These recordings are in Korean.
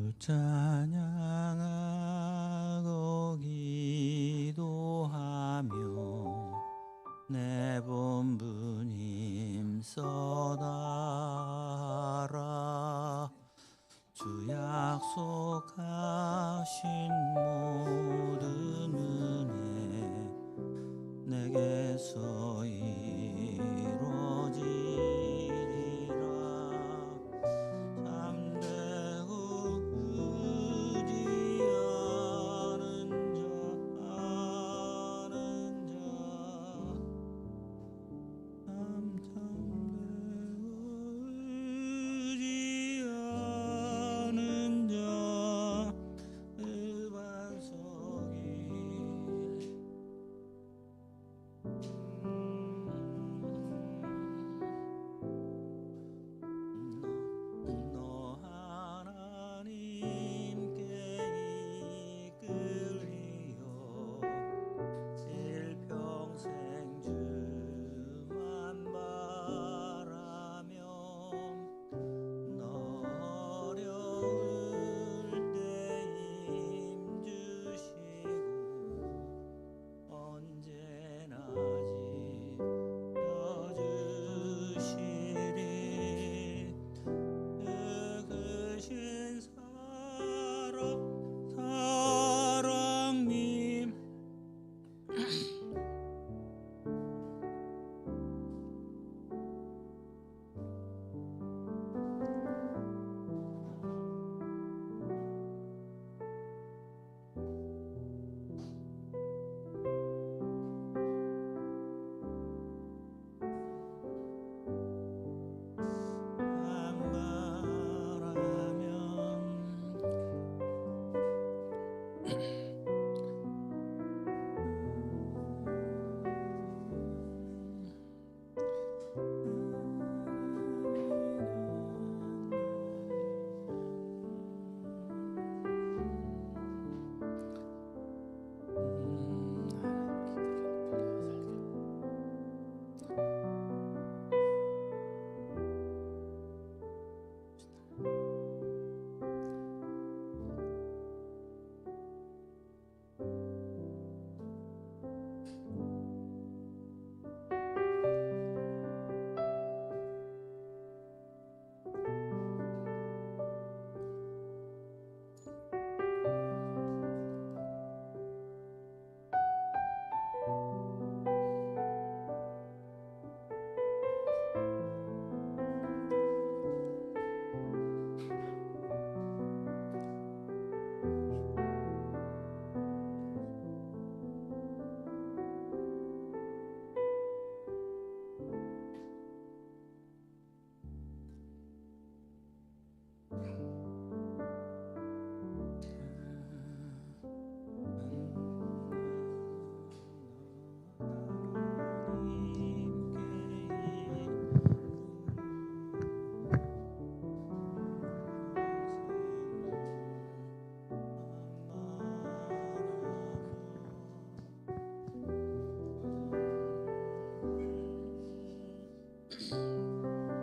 주 찬양하고 기도하며 내 본분 힘써다라. 주 약속하신 모든 은혜 내게서 이루어지리라. 잠들고 의지하는 자 의지하는 자 그 반석이 너 하나님께 이끌리어 일평생 주만 바라며 너 어려울 때 힘주시고 언제나 지켜주시리. 크신 사랑님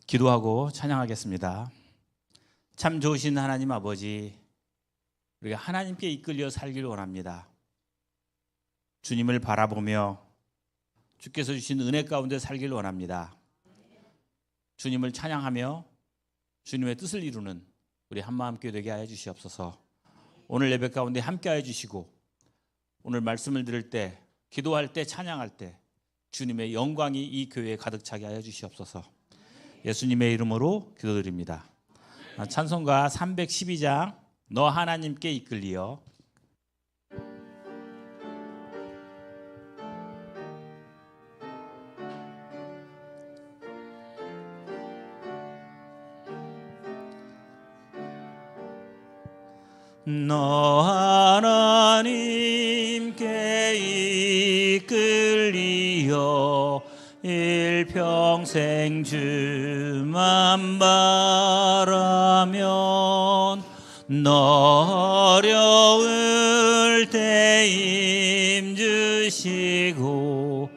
기도하고 찬양하겠습니다. 참 좋으신 하나님 아버지, 우리가 하나님께 이끌려 살기를 원합니다. 주님을 바라보며 주께서 주신 은혜 가운데 살길 원합니다. 주님을 찬양하며 주님의 뜻을 이루는 우리 한마음교회 되게 하여 주시옵소서. 오늘 예배 가운데 함께 하여 주시고 오늘 말씀을 들을 때, 기도할 때, 찬양할 때 주님의 영광이 이 교회에 가득 차게 하여 주시옵소서. 예수님의 이름으로 기도드립니다. 찬송가 312장 너 하나님께 이끌리어. 너 하나님께 이끌리어 일평생 주만 바라면 너 어려울 때 힘주시고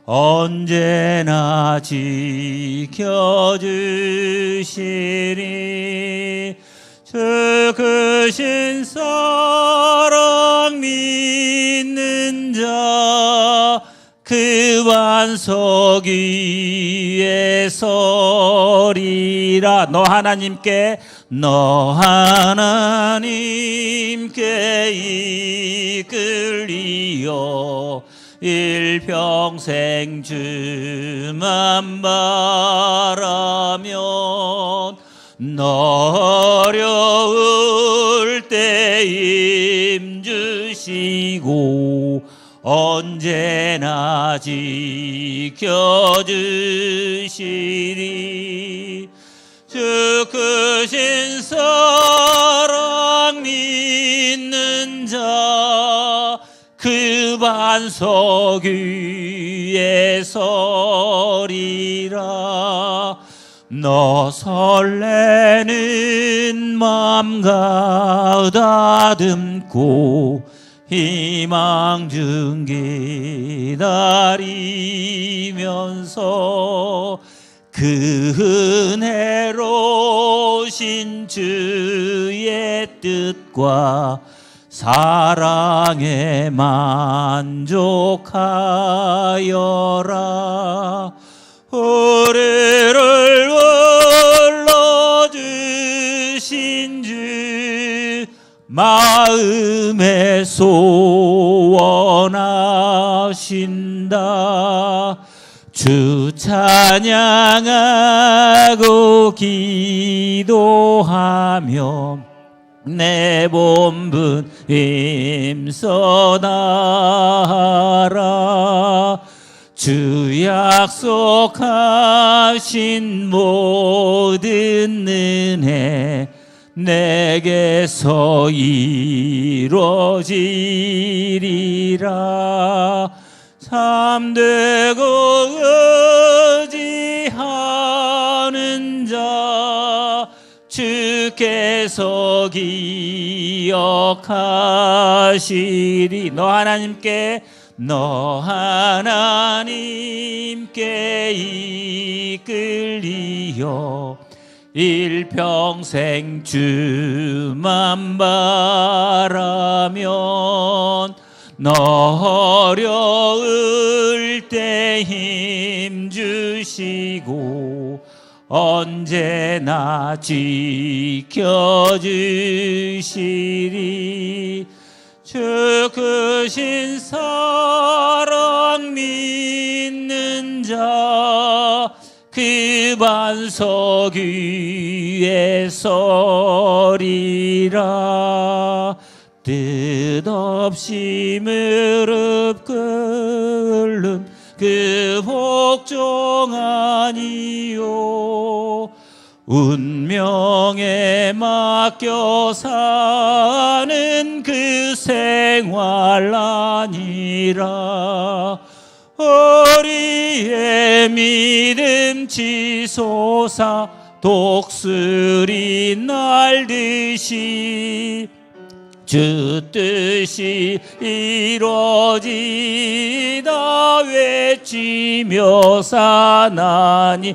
언제나 지켜주시리. 주 크신 사랑 믿는 자 그 반석 위에 서리라. 너 하나님께 이끌리어 일평생 주만 바라면 너 어려울 때 힘주시고 언제나 지켜주시리. 주 크신 사랑 믿는 자 그 반석 위에 서리라. 너 설레는 맘 가다듬고 희망 중 기다리면서 그 은혜로우신 주의 뜻과 사랑에 만족하여라. 우리를 불러주신 주 마음에 소원하신다. 주 찬양하고 기도하며 내 본분 힘써 나아라. 주 약속하신 모든 은혜 내게서 이루어지리라. 참되고 의지하는 자 주께서 기억하시리. 너 하나님께 이끌리어 일평생 주만 바라면 너 어려울 때 힘주시고 언제나 지켜주시리. 주 크신 사랑 믿는 자 그 반석 위에 서리라. 뜻없이 무릎 꿇는 그 복종 아니요 운명에 맡겨 사는 그 생활 아니라. 우리의 믿음 치솟아 독수리 날듯이 주 뜻이 이루어지다 외치며 사나니.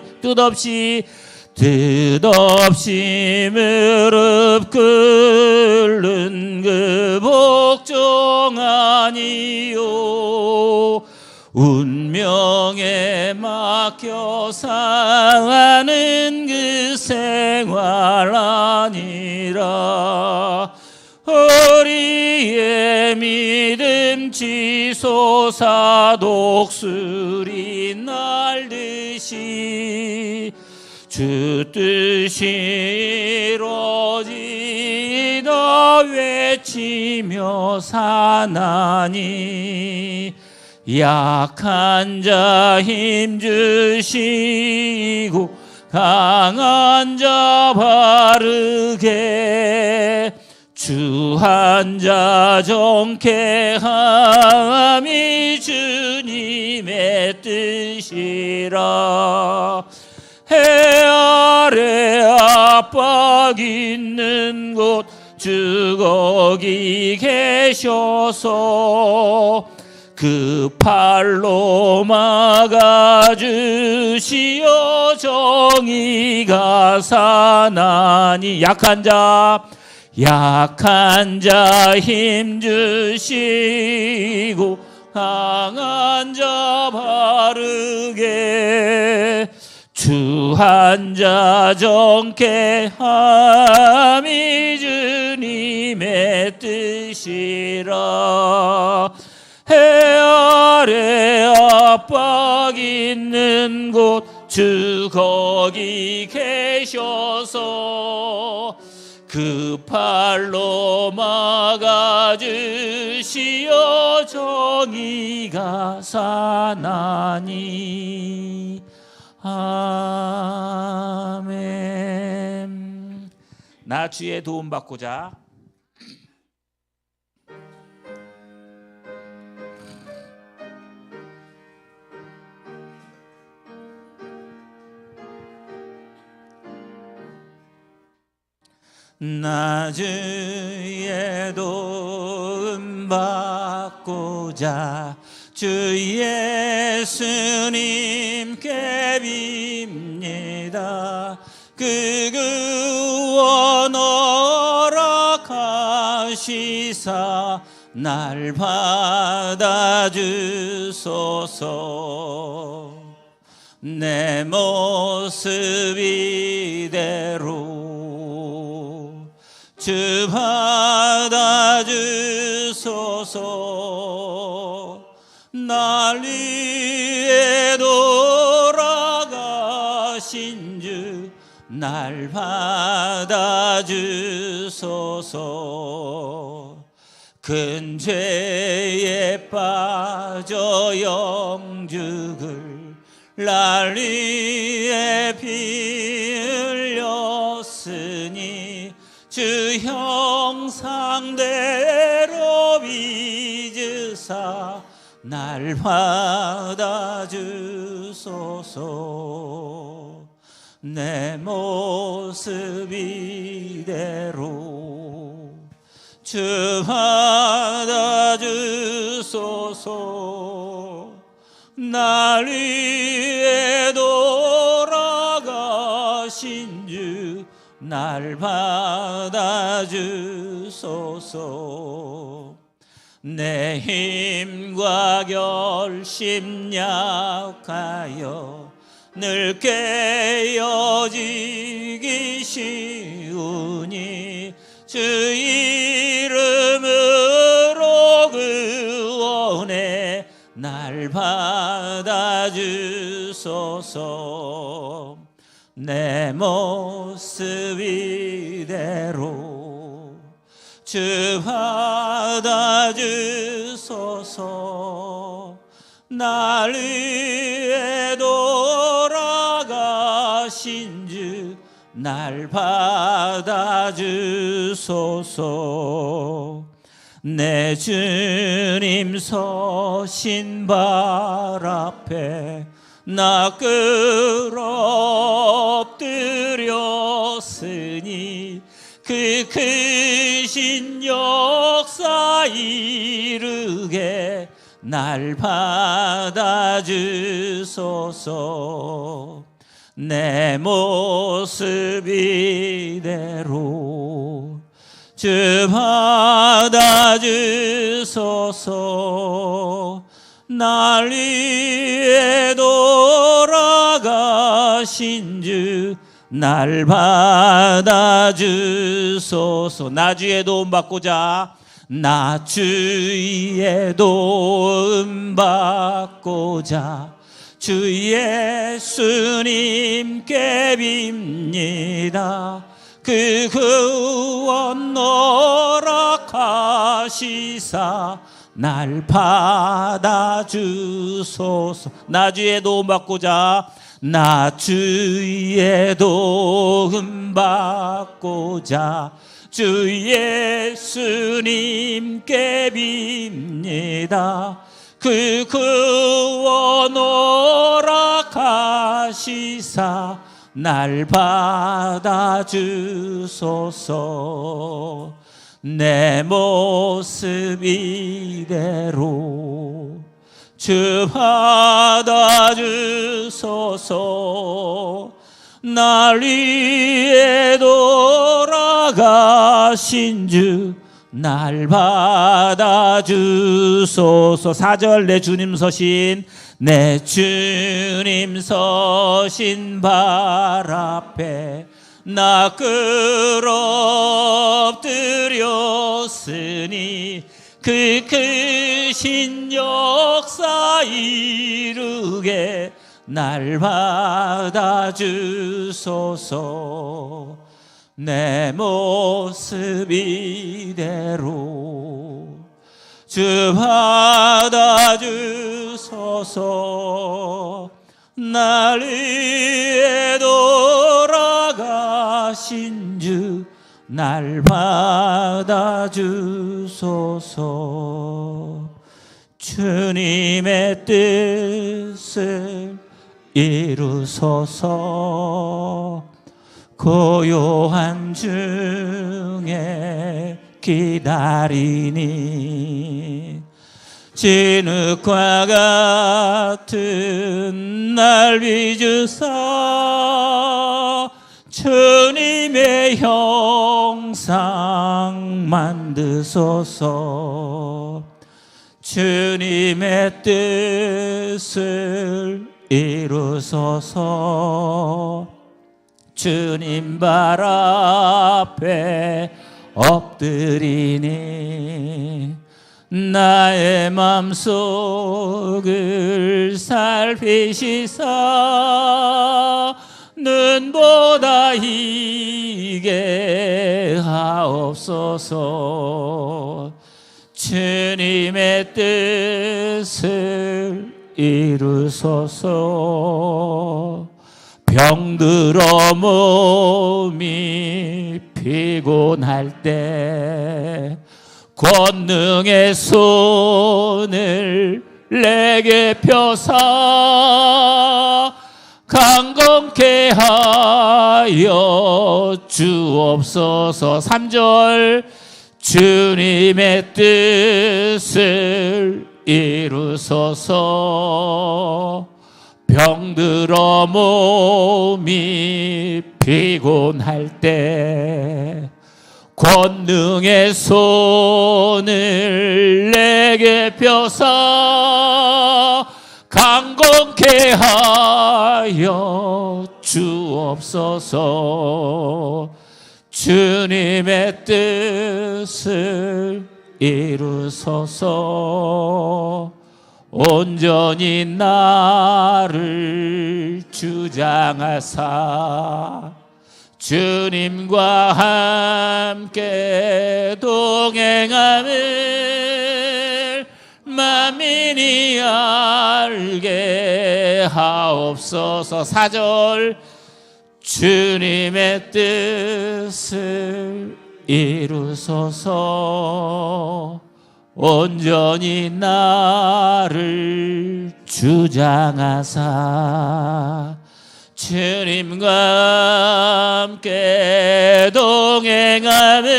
뜻없이 무릎 꿇는 그 복종 아니요 운명에 맡겨 사는 그 생활 아니라 우리의 믿음 치솟아 독수리 날듯이 주 뜻이 이루어지다 외치며 사나니 약한 자 힘주시고 강한 자 바르게 주한 자 정케함이 주님의 뜻이라. 해 아래 압박 있는 곳 주 거기 계셔서 그 팔로 막아주시어 정의가 사나니 약한 자 힘주시고 강한 자 바르게 주한 자 정케함이 주님의 뜻이라. 해 아래 압박 있는 곳 주 거기 계셔서 그 팔로 막아주시어 정의가 사나니. 아멘. 나 주의 도움 받고자 나 주의 도움 받고자 주 예수님께 빕니다. 그 구원 허락하시사 날 받아주소서. 내 모습 이대로 주 받아주소서. 날 위해 돌아가신 주 날 받아주소서. 큰 죄에 빠져 영죽을 날 위해 피 흘렸으니 주 형상대로 빚으사 날 받아주소서. 내 모습 이대로 주 받아주소서. 날 위해 돌아가신 주 날 받아주소서. 내 힘과 결심 약하여 늘 깨어지기 쉬우니 주 이름으로 구원해 날 받아주소서. 내 모습 이대로 주 받아주소서. 날 위해 돌아가신 주 날 받아주소서. 내 주님 서신 발 앞에 나 엎드렸으니 그 크신 역사 이루게 날 받아주소서. 내 모습 이대로 주 받아주소서. 날 위해 돌아가신 주 날 받아주소서. 나 주의 도움 받고자, 나 주의 도움 받고자 주 예수님께 빕니다. 그 구원 허락하시사 날 받아주소서. 나 주의 도움 받고자, 나 주의 도움 받고자 주 예수님께 빕니다. 그 구원 허락하시사 날 받아주소서. 내 모습 이대로 주 받아주소서. 날 위해 돌아가신 주 날 받아주소서. 4절 내 주님 서신, 내 주님 서신 발 앞에 나 엎드렸으니 그 크신 역사 이루게 날 받아주소서. 내 모습 이대로 주 받아주소서. 날 위해 돌아가신 주 날 받아주소서. 주님의 뜻을 이루소서. 고요한 중에 기다리니 진흙과 같은 날 비주사 주님의 형상 만드소서. 주님의 뜻을 이루소서. 주님 발 앞에 엎드리니 나의 맘속을 살피시사 눈보다 희게 하옵소서. 주님의 뜻을 이루소서. 병들어 몸이 피곤할 때 권능의 손을 내게 펴사 강건케 하여 주옵소서. 3절 주님의 뜻을 이루소서. 병들어 몸이 피곤할 때 권능의 손을 내게 펴사 강건케 하여 주옵소서. 주님의 뜻을 이루소서. 온전히 나를 주장하사 주님과 함께 동행함을 만민이 알게 하옵소서. 4절 주님의 뜻을 이루소서. 온전히 나를 주장하사 주님과 함께 동행함을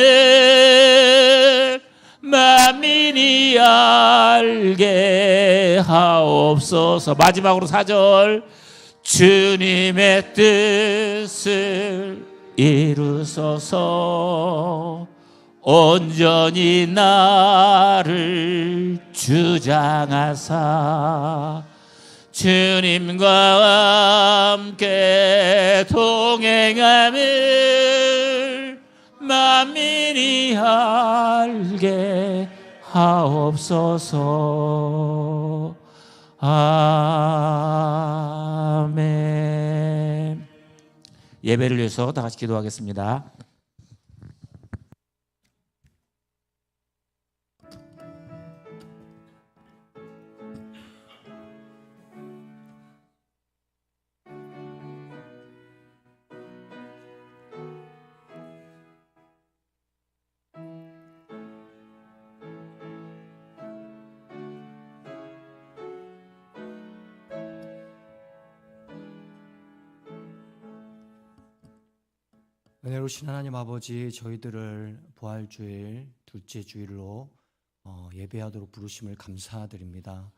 만민이 알게 하옵소서. 마지막으로 4절 주님의 뜻을 이루소서. 온전히 나를 주장하사 주님과 함께 동행함을 만민이 알게 하옵소서. 아멘. 예배를 위해서 다 같이 기도하겠습니다. 은혜로우신 하나님 아버지, 저희들을 부활주일 둘째 주일로 예배하도록 부르심을 감사드립니다.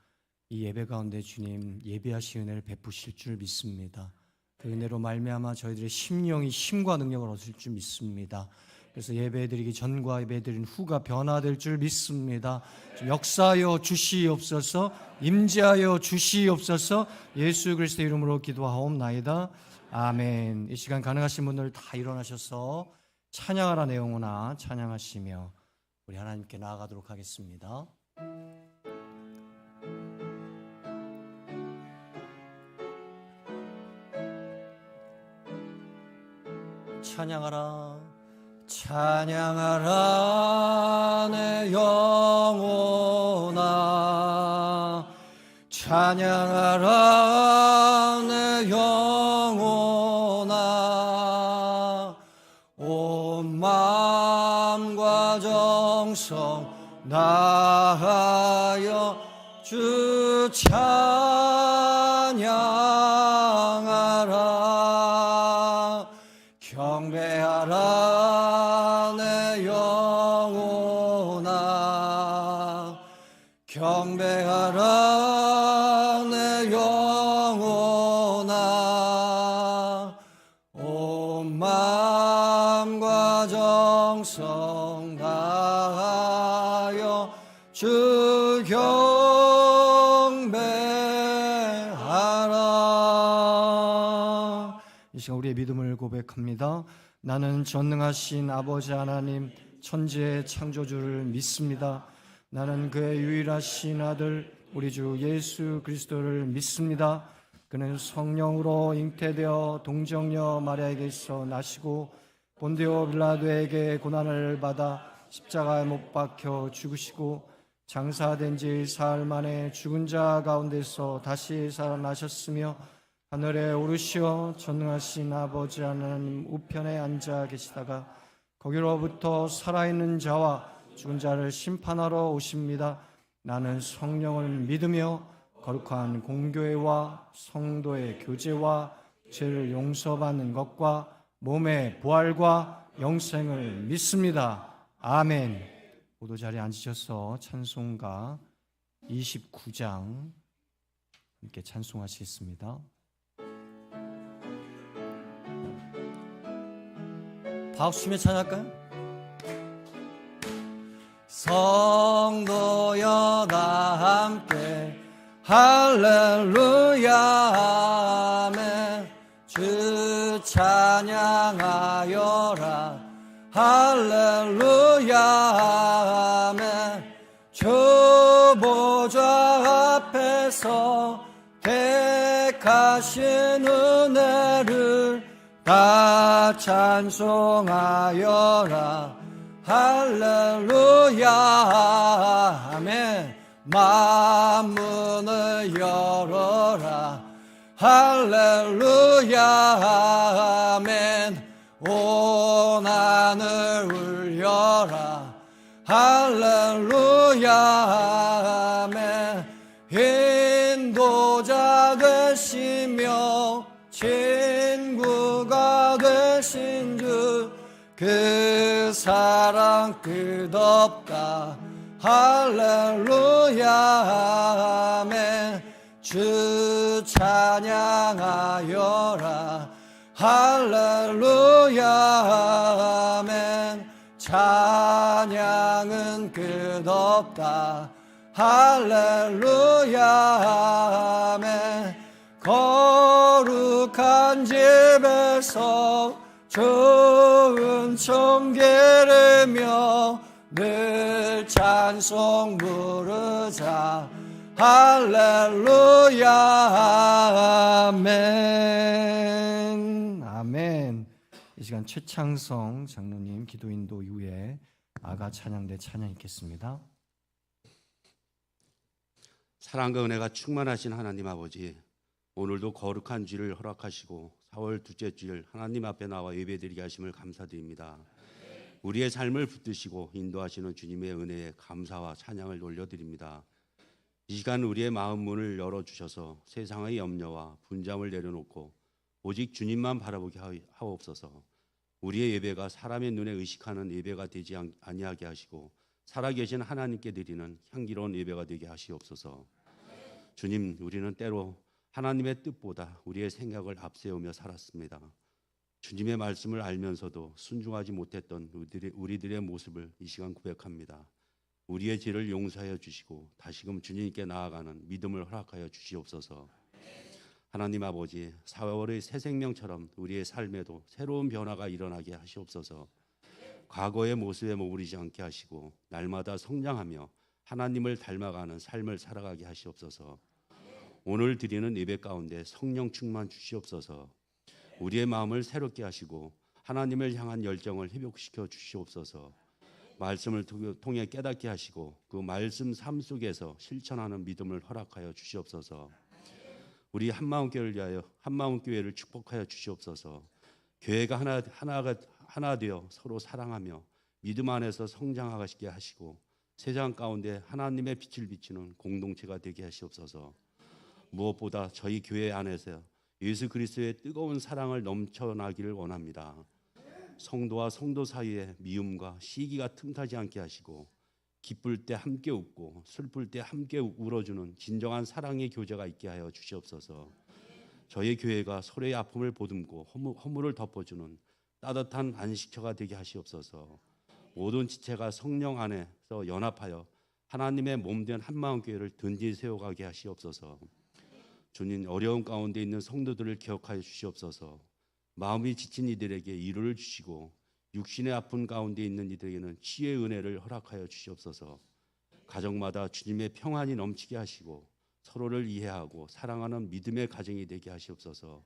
이 예배 가운데 주님 예배하신 은혜를 베푸실 줄 믿습니다. 그 은혜로 말미암아 저희들의 심령이 힘과 능력을 얻을 줄 믿습니다. 그래서 예배드리기 전과 예배드린 후가 변화될 줄 믿습니다. 역사하여 주시옵소서, 임재하여 주시옵소서. 예수 그리스도의 이름으로 기도하옵나이다. 아멘. 이 시간 가능하신 분들 다 일어나셔서 찬양하라 내 영혼아 찬양하시며 우리 하나님께 나아가도록 하겠습니다. 찬양하라 찬양하라 내 영혼아 찬양하라 내 영혼아 온 마음과 정성 다하여 주 찬양하라 경배하라 내 영혼아 경배하라 내 영혼아 온 마음과 정성 다하여 주 경배하라. 이 시간 우리의 믿음을 고백합니다. 나는 전능하신 아버지 하나님 천지의 창조주를 믿습니다. 나는 그의 유일하신 아들 우리 주 예수 그리스도를 믿습니다. 그는 성령으로 잉태되어 동정녀 마리아에게서 나시고 본디오 빌라도에게 고난을 받아 십자가에 못 박혀 죽으시고 장사된 지 사흘 만에 죽은 자 가운데서 다시 살아나셨으며 하늘에 오르시어 전능하신 아버지 하나님 우편에 앉아 계시다가 거기로부터 살아있는 자와 죽은 자를 심판하러 오십니다. 나는 성령을 믿으며 거룩한 공교회와 성도의 교제와 죄를 용서받는 것과 몸의 부활과 영생을 믿습니다. 아멘. 모두 자리에 앉으셔서 찬송가 29장 함께 찬송하시겠습니다. 박수치며 찬양할까요? 성도여 다 함께 할렐루야 아멘 주 찬양하여라 할렐루야 아멘 주 보좌 앞에서 택하신 은혜를 다 찬송하여라 할렐루야 아멘 만문을 열어라 할렐루야 아멘 온 하늘 울려라 할렐루야 아멘 인도자 되시며 친구가 되신 주 그 사랑 끝없다 할렐루야 아멘 주 찬양하여라. 할렐루야 아멘. 찬양은 끝없다. 할렐루야 아멘. 거룩한 집에서 좋은 청개르며 늘 찬송 부르자. 할렐루야 아멘. 아멘. 이 시간 최창성 장로님 기도 인도 이후에 아가 찬양대 찬양 있겠습니다. 사랑과 은혜가 충만하신 하나님 아버지, 오늘도 거룩한 주일을 허락하시고 4월 둘째 주일 하나님 앞에 나와 예배드리게 하심을 감사드립니다. 우리의 삶을 붙드시고 인도하시는 주님의 은혜에 감사와 찬양을 올려드립니다. 이 시간 우리의 마음 문을 열어주셔서 세상의 염려와 분잠을 내려놓고 오직 주님만 바라보게 하옵소서. 우리의 예배가 사람의 눈에 의식하는 예배가 되지 아니하게 하시고 살아계신 하나님께 드리는 향기로운 예배가 되게 하시옵소서. 주님, 우리는 때로 하나님의 뜻보다 우리의 생각을 앞세우며 살았습니다. 주님의 말씀을 알면서도 순종하지 못했던 우리들의 모습을 이 시간 고백합니다. 우리의 죄를 용서하여 주시고 다시금 주님께 나아가는 믿음을 허락하여 주시옵소서. 하나님 아버지, 4월의 새 생명처럼 우리의 삶에도 새로운 변화가 일어나게 하시옵소서. 과거의 모습에 머무르지 않게 하시고 날마다 성장하며 하나님을 닮아가는 삶을 살아가게 하시옵소서. 오늘 드리는 예배 가운데 성령 충만 주시옵소서. 우리의 마음을 새롭게 하시고 하나님을 향한 열정을 회복시켜 주시옵소서. 말씀을 통해 깨닫게 하시고 그 말씀 삶 속에서 실천하는 믿음을 허락하여 주시옵소서. 우리 한마음교회를 위하여 한마음교회를 축복하여 주시옵소서. 교회가 하나 되어 서로 사랑하며 믿음 안에서 성장하게 하시고 세상 가운데 하나님의 빛을 비추는 공동체가 되게 하시옵소서. 무엇보다 저희 교회 안에서 예수 그리스도의 뜨거운 사랑을 넘쳐나기를 원합니다. 성도와 성도 사이에 미움과 시기가 틈타지 않게 하시고 기쁠 때 함께 웃고 슬플 때 함께 울어주는 진정한 사랑의 교제가 있게 하여 주시옵소서. 저희 교회가 서로의 아픔을 보듬고 허물을 덮어주는 따뜻한 안식처가 되게 하시옵소서. 모든 지체가 성령 안에서 연합하여 하나님의 몸된 한마음교회를 든든히 세워가게 하시옵소서. 주님, 어려운 가운데 있는 성도들을 기억하여 주시옵소서. 마음이 지친 이들에게 위로를 주시고 육신의 아픈 가운데 있는 이들에게는 치유의 은혜를 허락하여 주시옵소서. 가정마다 주님의 평안이 넘치게 하시고 서로를 이해하고 사랑하는 믿음의 가정이 되게 하시옵소서.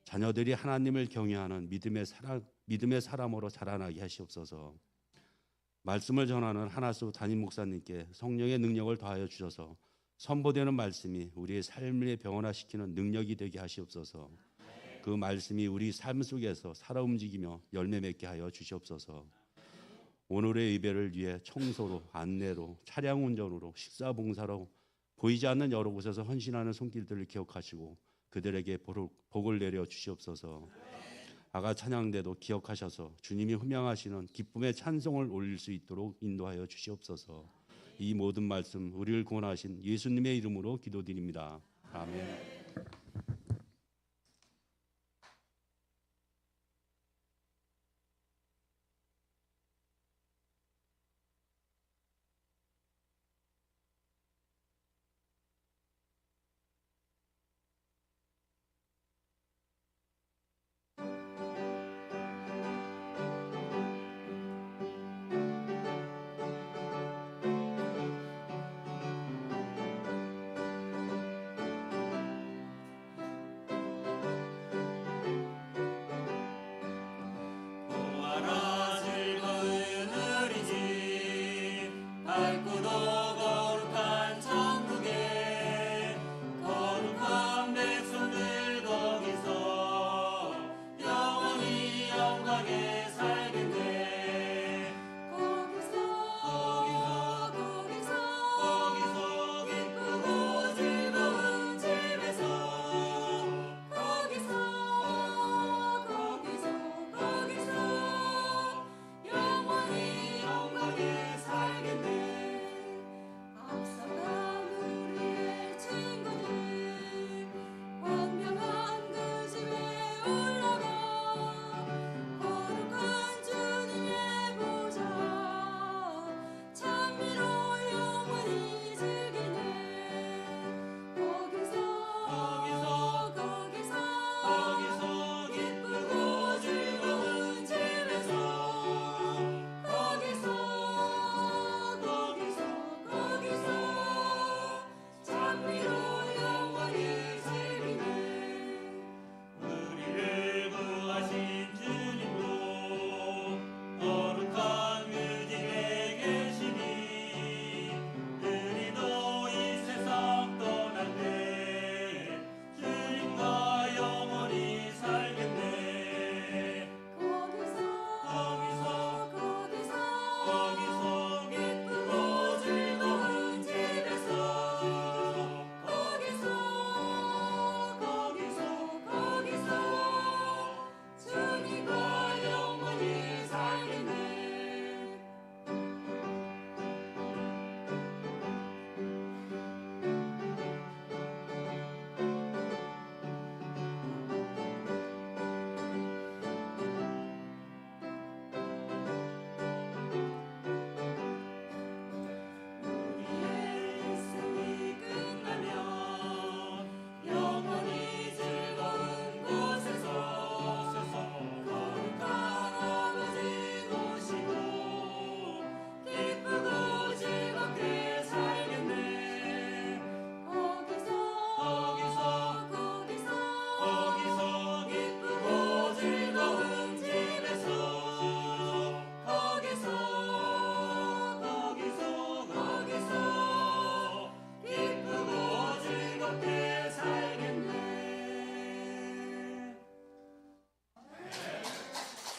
자녀들이 하나님을 경외하는 믿음의 사람으로 자라나게 하시옵소서. 말씀을 전하는 하나수 담임 목사님께 성령의 능력을 더하여 주셔서 선포되는 말씀이 우리의 삶을 변화시키는 능력이 되게 하시옵소서. 그 말씀이 우리 삶 속에서 살아 움직이며 열매 맺게 하여 주시옵소서. 오늘의 예배를 위해 청소로, 안내로, 차량 운전으로, 식사 봉사로 보이지 않는 여러 곳에서 헌신하는 손길들을 기억하시고 그들에게 복을 내려 주시옵소서. 아가 찬양대도 기억하셔서 주님이 흠양하시는 기쁨의 찬송을 올릴 수 있도록 인도하여 주시옵소서. 이 모든 말씀 우리를 구원하신 예수님의 이름으로 기도드립니다. 아멘.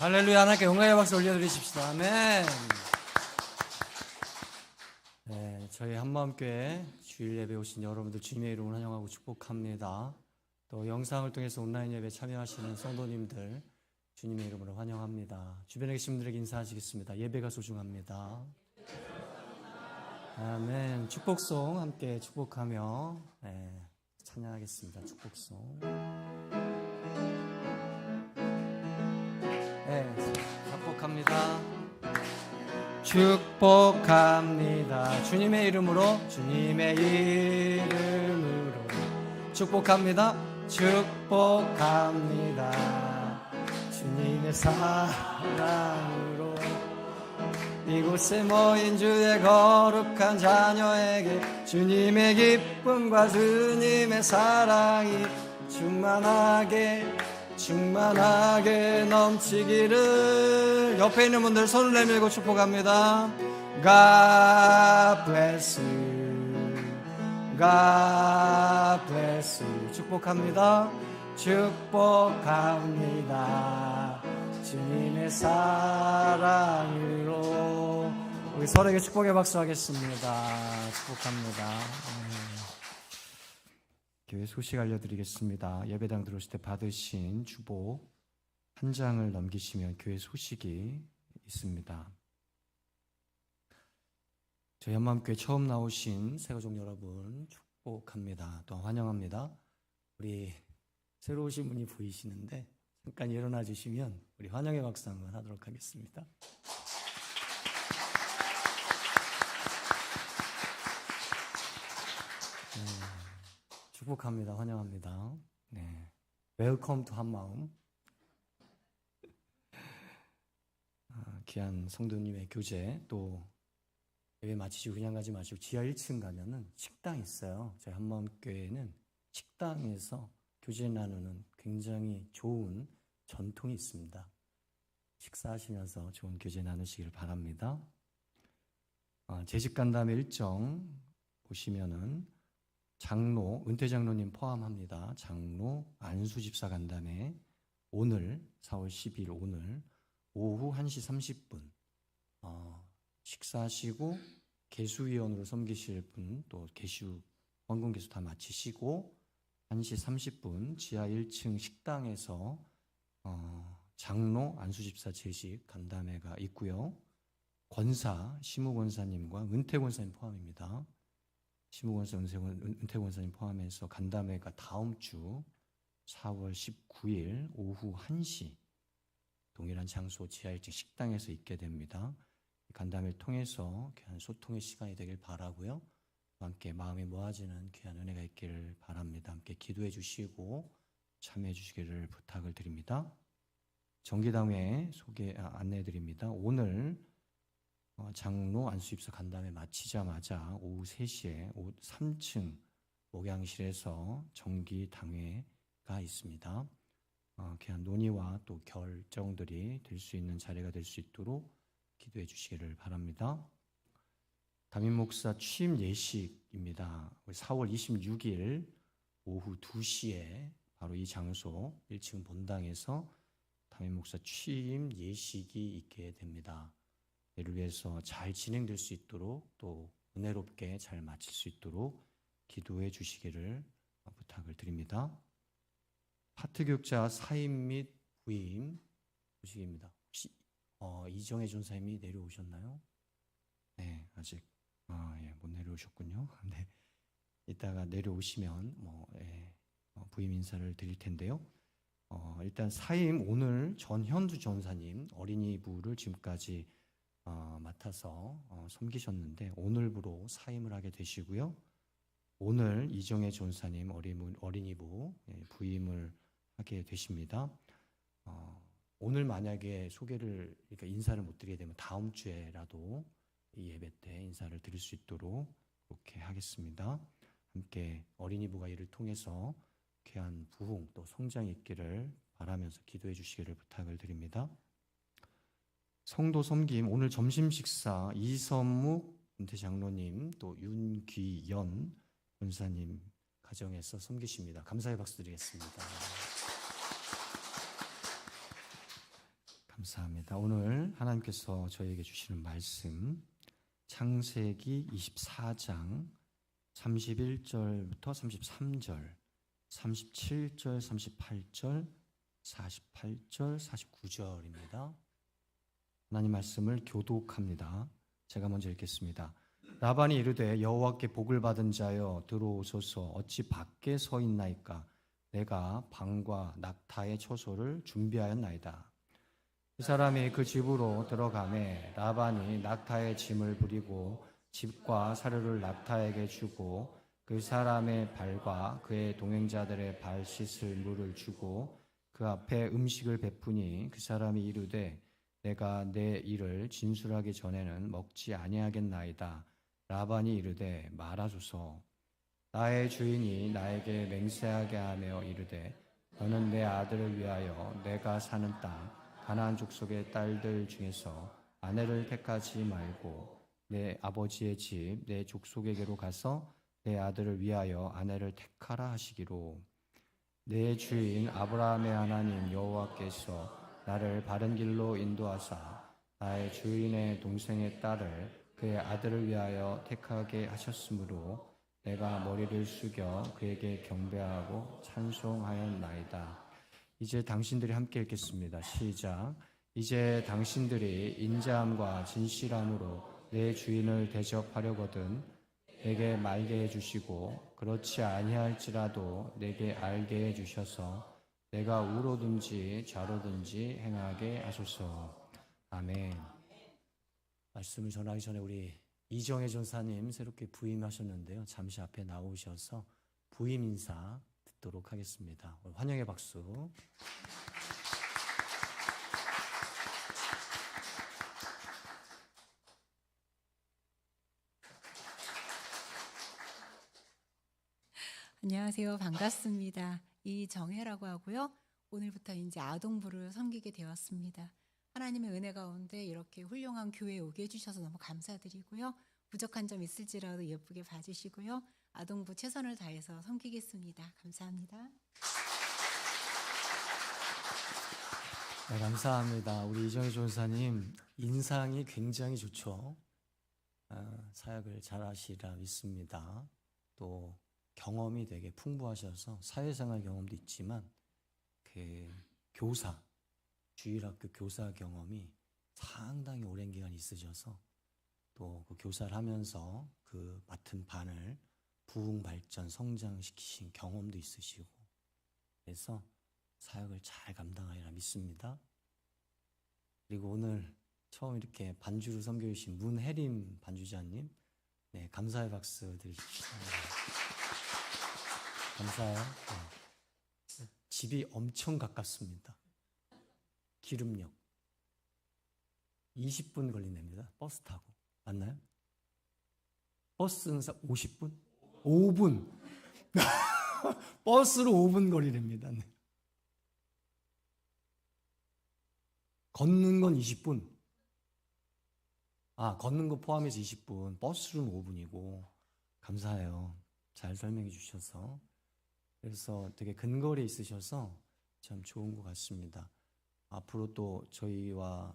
할렐루야. 하나님께 영광의 박수 올려드리십시다. 아멘. 네, 저희 한마음교회 주일 예배 오신 여러분들 주님의 이름으로 환영하고 축복합니다. 또 영상을 통해서 온라인 예배 참여하시는 성도님들 주님의 이름으로 환영합니다. 주변에 계신 분들에게 인사하시겠습니다. 예배가 소중합니다. 아멘. 축복송 함께 축복하며 찬양하겠습니다. 축복송. 축복합니다. 축복합니다. 주님의 이름으로, 주님의 이름으로 축복합니다. 축복합니다. 주님의 사랑으로 이곳에 모인 주의 거룩한 자녀에게 주님의 기쁨과 주님의 사랑이 충만하게 넘치기를. 옆에 있는 분들 손을 내밀고 축복합니다. God bless you. God bless you. 축복합니다. 축복합니다. 주님의 사랑으로. 우리 서로에게 축복의 박수 하겠습니다. 축복합니다. 교회 소식 알려드리겠습니다. 예배당 들어오실 때 받으신 주보 한 장을 넘기시면 교회 소식이 있습니다. 저희 한마음교회 처음 나오신 새가족 여러분 축복합니다. 또 환영합니다. 우리 새로 오신 분이 보이시는데 잠깐 일어나 주시면 우리 환영의 박수 한번 하도록 하겠습니다. 축복합니다. 환영합니다. 네. 웰컴 투 한마음. 귀한 성도님의 교제, 또 예배 마치시고 그냥 가지 마시고 지하 1층 가면은 식당이 있어요. 저희 한마음교회는 식당에서 교제 나누는 굉장히 좋은 전통이 있습니다. 식사하시면서 좋은 교제 나누시길 바랍니다. 재직 간담회 일정 보시면은 장로, 은퇴 장로님 포함합니다. 장로 안수 집사 간담회 오늘 4월 10일 오늘 오후 1시 30분 식사하시고 개수위원으로 섬기실 분, 또 개수 원금 개수 다 마치시고 1시 30분 지하 1층 식당에서 장로 안수 집사 재직 간담회가 있고요. 권사 시무 권사님과 은퇴 권사님 포함입니다. 시무권사, 은퇴 권사님 포함해서 간담회가 다음 주 4월 19일 오후 1시 동일한 장소 지하 1층 식당에서 있게 됩니다. 간담회를 통해서 귀한 소통의 시간이 되길 바라고요. 함께 마음이 모아지는 귀한 은혜가 있기를 바랍니다. 함께 기도해 주시고 참여해 주시기를 부탁을 드립니다. 정기당회 안내해 드립니다. 오늘 장로 안수집사 간담회 마치자마자 오후 3시에 3층 목양실에서 정기당회가 있습니다. 귀한 논의와 또 결정들이 될 수 있는 자리가 될 수 있도록 기도해 주시기를 바랍니다. 담임 목사 취임 예식입니다. 4월 26일 오후 2시에 바로 이 장소 1층 본당에서 담임 목사 취임 예식이 있게 됩니다. 이를 위해서 잘 진행될 수 있도록 또 은혜롭게 잘 마칠 수 있도록 기도해 주시기를 부탁을 드립니다. 파트교육자 사임 및 부임 소식입니다. 혹시 이정혜 전사님이 내려오셨나요? 네, 아직 못 내려오셨군요. 네, 이따가 내려오시면 부임 인사를 드릴 텐데요. 일단 사임 오늘 전현주 전사님 어린이부를 지금까지 맡아서 섬기셨는데 오늘부로 사임을 하게 되시고요. 오늘 이정혜 전사님 어린이부 부임을 하게 되십니다. 오늘 만약에 그러니까 인사를 못 드리게 되면 다음 주에라도 이 예배 때 인사를 드릴 수 있도록 그렇게 하겠습니다. 함께 어린이부가 이를 통해서 귀한 부흥 또 성장이 있기를 바라면서 기도해 주시기를 부탁을 드립니다. 성도 섬김 오늘 점심 식사 이선묵 은퇴 장로님 또 윤귀연 권사님 가정에서 섬기십니다. 감사의 박수 드리겠습니다. 감사합니다. 오늘 하나님께서 저희에게 주시는 말씀 창세기 24장 31절부터 33절, 37절, 38절, 48절, 49절입니다. 하나님 말씀을 교독합니다. 제가 먼저 읽겠습니다. 라반이 이르되 여호와께 복을 받은 자여 들어오소서. 어찌 밖에 서 있나이까? 내가 방과 낙타의 처소를 준비하였나이다. 그 사람이 그 집으로 들어가매 라반이 낙타의 짐을 부리고 집과 사료를 낙타에게 주고 그 사람의 발과 그의 동행자들의 발 씻을 물을 주고 그 앞에 음식을 베푸니 그 사람이 이르되 내가 내 일을 진술하기 전에는 먹지 아니하겠나이다. 라반이 이르되 말하소서. 나의 주인이 나에게 맹세하게 하며 이르되 너는 내 아들을 위하여 내가 사는 땅 가나안 족속의 딸들 중에서 아내를 택하지 말고 내 아버지의 집 내 족속에게로 가서 내 아들을 위하여 아내를 택하라 하시기로 내 주인 아브라함의 하나님 여호와께서 나를 바른 길로 인도하사 나의 주인의 동생의 딸을 그의 아들을 위하여 택하게 하셨으므로 내가 머리를 숙여 그에게 경배하고 찬송하였나이다. 이제 당신들이 함께 읽겠습니다. 시작. 이제 당신들이 인자함과 진실함으로 내 주인을 대접하려거든 내게 말게 해주시고 그렇지 아니할지라도 내게 알게 해주셔서 내가 우로든지 좌로든지 행하게 하소서. 아멘. 말씀을 전하기 전에 우리 이정혜 전사님 새롭게 부임하셨는데요. 잠시 앞에 나오셔서 부임 인사 듣도록 하겠습니다. 환영의 박수. 안녕하세요. 반갑습니다. 이정혜라고 하고요. 오늘부터 이제 아동부를 섬기게 되었습니다. 하나님의 은혜 가운데 이렇게 훌륭한 교회에 오게 해주셔서 너무 감사드리고요. 부족한 점 있을지라도 예쁘게 봐주시고요. 아동부 최선을 다해서 섬기겠습니다. 감사합니다. 네, 감사합니다. 우리 이정희 전사님 인상이 굉장히 좋죠. 사역을 잘하시라 믿습니다. 또 경험이 되게 풍부하셔서 사회생활 경험도 있지만 그 교사, 주일학교 교사 경험이 상당히 오랜 기간 있으셔서 또 그 교사를 하면서 그 맡은 반을 부흥 발전 성장시키신 경험도 있으시고 그래서 사역을 잘 감당하리라 믿습니다. 그리고 오늘 처음 이렇게 반주를 섬겨주신 문혜림 반주자님, 네, 감사의 박수 드리십시오. 감사해요. 네. 집이 엄청 가깝습니다. 기름역 20분 걸린답니다. 버스 타고. 맞나요? 버스는 50분? 5분. 버스로 5분 거리랍니다. 네. 걷는 건 20분. 걷는 거 포함해서 20분. 버스로는 5분이고. 감사해요. 잘 설명해 주셔서. 그래서 되게 근거리에 있으셔서 참 좋은 것 같습니다. 앞으로 또 저희와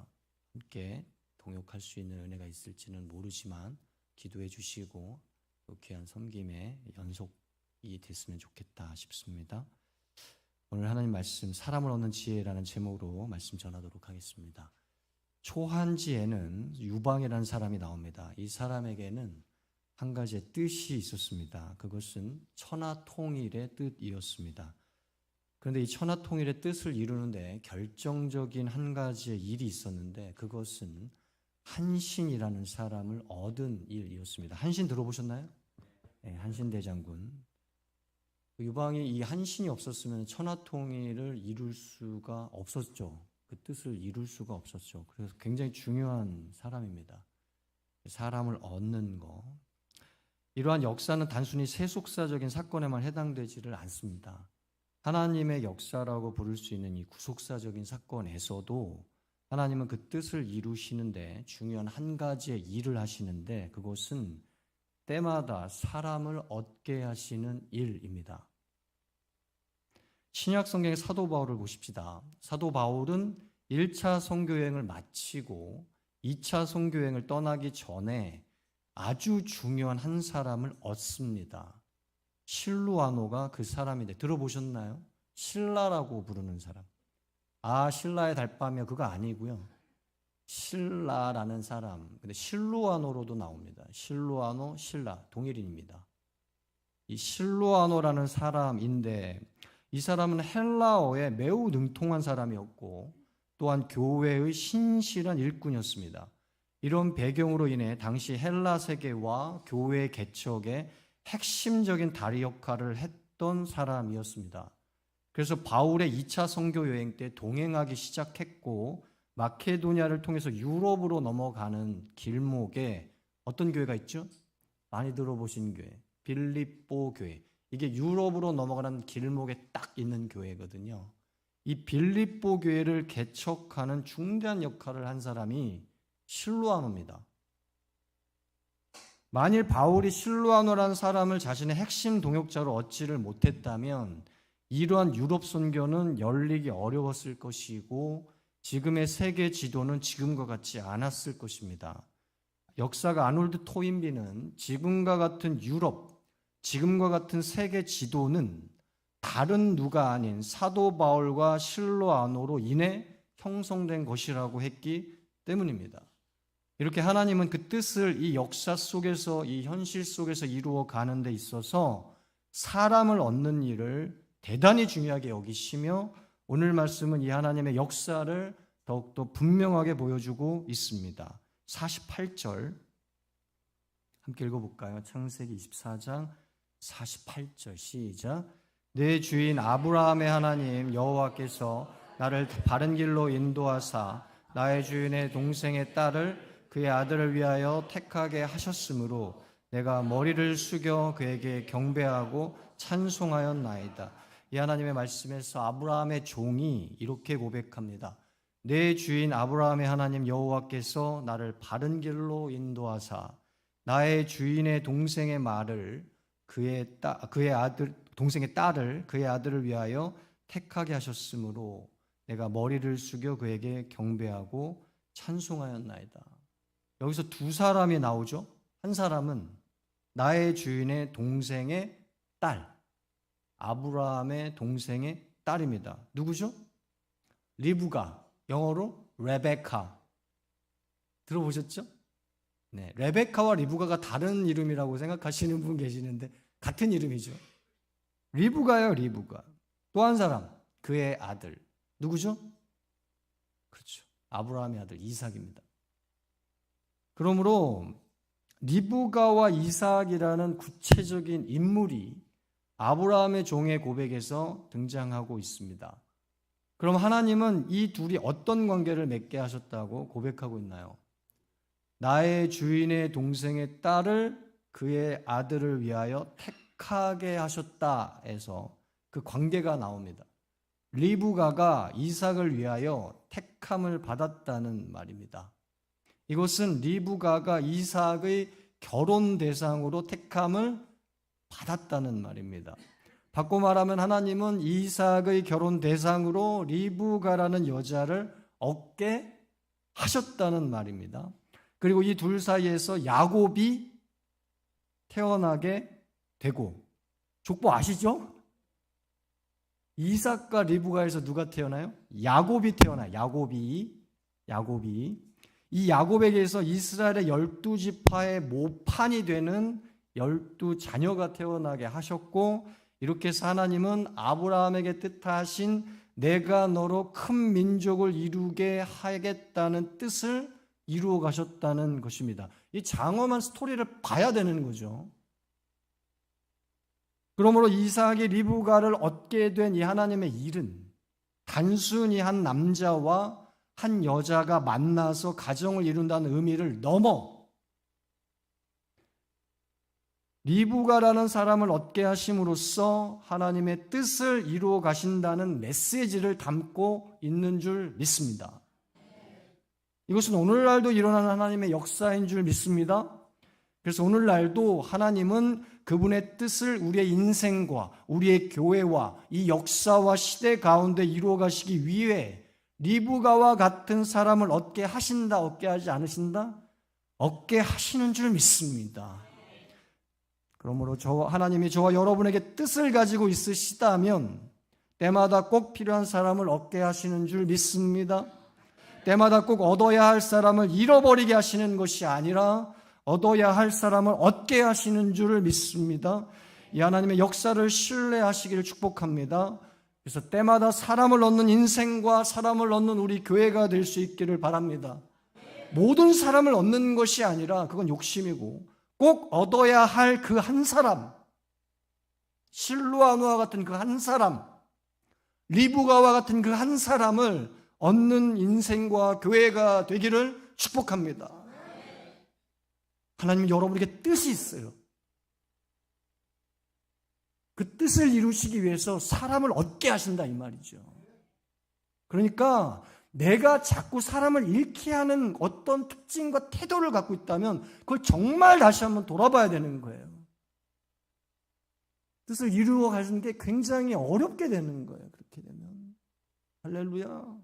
함께 동역할 수 있는 은혜가 있을지는 모르지만 기도해 주시고 또 귀한 섬김의 연속이 됐으면 좋겠다 싶습니다. 오늘 하나님 말씀 사람을 얻는 지혜라는 제목으로 말씀 전하도록 하겠습니다. 초한지에는 유방이라는 사람이 나옵니다. 이 사람에게는 한 가지의 뜻이 있었습니다. 그것은 천하통일의 뜻이었습니다. 그런데 이 천하통일의 뜻을 이루는데 결정적인 한 가지의 일이 있었는데 그것은 한신이라는 사람을 얻은 일이었습니다. 한신 들어보셨나요? 네, 한신대장군. 유방이 이 한신이 없었으면 천하통일을 이룰 수가 없었죠. 그 뜻을 이룰 수가 없었죠. 그래서 굉장히 중요한 사람입니다. 사람을 얻는 거. 이러한 역사는 단순히 세속사적인 사건에만 해당되지를 않습니다. 하나님의 역사라고 부를 수 있는 이 구속사적인 사건에서도 하나님은 그 뜻을 이루시는데 중요한 한 가지의 일을 하시는데 그것은 때마다 사람을 얻게 하시는 일입니다. 신약 성경의 사도 바울을 보십시다. 사도 바울은 1차 선교여행을 마치고 2차 선교여행을 떠나기 전에 아주 중요한 한 사람을 얻습니다. 실루아노가 그 사람인데 들어보셨나요? 신라라고 부르는 사람. 신라의 달밤이요, 그거 아니고요. 신라라는 사람. 근데 실루아노로도 나옵니다. 실루아노, 신라 동일인입니다. 이 실루아노라는 사람인데 이 사람은 헬라어에 매우 능통한 사람이었고 또한 교회의 신실한 일꾼이었습니다. 이런 배경으로 인해 당시 헬라 세계와 교회 개척에 핵심적인 다리 역할을 했던 사람이었습니다. 그래서 바울의 2차 선교 여행 때 동행하기 시작했고 마케도니아를 통해서 유럽으로 넘어가는 길목에 어떤 교회가 있죠? 많이 들어보신 교회, 빌립보 교회. 이게 유럽으로 넘어가는 길목에 딱 있는 교회거든요. 이 빌립보 교회를 개척하는 중대한 역할을 한 사람이 실루아노입니다. 만일 바울이 실루아노라는 사람을 자신의 핵심 동역자로 얻지를 못했다면 이러한 유럽 선교는 열리기 어려웠을 것이고 지금의 세계 지도는 지금과 같지 않았을 것입니다. 역사가 아놀드 토인비는 지금과 같은 유럽, 지금과 같은 세계 지도는 다른 누가 아닌 사도 바울과 실루아노로 인해 형성된 것이라고 했기 때문입니다. 이렇게 하나님은 그 뜻을 이 역사 속에서, 이 현실 속에서 이루어 가는 데 있어서 사람을 얻는 일을 대단히 중요하게 여기시며 오늘 말씀은 이 하나님의 역사를 더욱더 분명하게 보여주고 있습니다. 48절 함께 읽어볼까요? 창세기 24장 48절 시작. 내 주인 아브라함의 하나님 여호와께서 나를 바른 길로 인도하사 나의 주인의 동생의 딸을 그의 아들을 위하여 택하게 하셨으므로 내가 머리를 숙여 그에게 경배하고 찬송하였나이다. 이 하나님의 말씀에서 아브라함의 종이 이렇게 고백합니다. 내 주인 아브라함의 하나님 여호와께서 나를 바른 길로 인도하사 나의 주인의 동생의 말을 동생의 딸을 그의 아들을 위하여 택하게 하셨으므로 내가 머리를 숙여 그에게 경배하고 찬송하였나이다. 여기서 두 사람이 나오죠. 한 사람은 나의 주인의 동생의 딸, 아브라함의 동생의 딸입니다. 누구죠? 리브가, 영어로 레베카. 들어보셨죠? 네, 레베카와 리브가가 다른 이름이라고 생각하시는 분 계시는데 같은 이름이죠. 리브가요, 리브가. 또 한 사람, 그의 아들. 누구죠? 그렇죠. 아브라함의 아들 이삭입니다. 그러므로 리브가와 이삭이라는 구체적인 인물이 아브라함의 종의 고백에서 등장하고 있습니다. 그럼 하나님은 이 둘이 어떤 관계를 맺게 하셨다고 고백하고 있나요? 나의 주인의 동생의 딸을 그의 아들을 위하여 택하게 하셨다 해서 그 관계가 나옵니다. 리브가가 이삭을 위하여 택함을 받았다는 말입니다. 이것은 리브가가 이삭의 결혼 대상으로 택함을 받았다는 말입니다. 바꿔 말하면 하나님은 이삭의 결혼 대상으로 리브가라는 여자를 얻게 하셨다는 말입니다. 그리고 이 둘 사이에서 야곱이 태어나게 되고, 족보 아시죠? 이삭과 리브가에서 누가 태어나요? 야곱이 태어나요. 야곱이. 이 야곱에게서 이스라엘의 12지파의 모판이 되는 12자녀가 태어나게 하셨고, 이렇게 해서 하나님은 아브라함에게 뜻하신 내가 너로 큰 민족을 이루게 하겠다는 뜻을 이루어 가셨다는 것입니다. 이 장엄한 스토리를 봐야 되는 거죠. 그러므로 이삭이 리브가를 얻게 된 이 하나님의 일은 단순히 한 남자와 한 여자가 만나서 가정을 이룬다는 의미를 넘어 리브가라는 사람을 얻게 하심으로써 하나님의 뜻을 이루어 가신다는 메시지를 담고 있는 줄 믿습니다. 이것은 오늘날도 일어나는 하나님의 역사인 줄 믿습니다. 그래서 오늘날도 하나님은 그분의 뜻을 우리의 인생과 우리의 교회와 이 역사와 시대 가운데 이루어 가시기 위해 리브가와 같은 사람을 얻게 하신다, 얻게 하지 않으신다? 얻게 하시는 줄 믿습니다. 그러므로 하나님이 저와 여러분에게 뜻을 가지고 있으시다면 때마다 꼭 필요한 사람을 얻게 하시는 줄 믿습니다. 때마다 꼭 얻어야 할 사람을 잃어버리게 하시는 것이 아니라 얻어야 할 사람을 얻게 하시는 줄 믿습니다. 이 하나님의 역사를 신뢰하시기를 축복합니다. 그래서 때마다 사람을 얻는 인생과 사람을 얻는 우리 교회가 될 수 있기를 바랍니다. 모든 사람을 얻는 것이 아니라 그건 욕심이고 꼭 얻어야 할 그 한 사람, 실로아누와 같은 그 한 사람, 리브가와 같은 그 한 사람을 얻는 인생과 교회가 되기를 축복합니다. 하나님은 여러분에게 뜻이 있어요. 그 뜻을 이루시기 위해서 사람을 얻게 하신다 이 말이죠. 그러니까 내가 자꾸 사람을 잃게 하는 어떤 특징과 태도를 갖고 있다면 그걸 정말 다시 한번 돌아봐야 되는 거예요. 뜻을 이루어 가는 게 굉장히 어렵게 되는 거예요. 그렇게 되면. 할렐루야.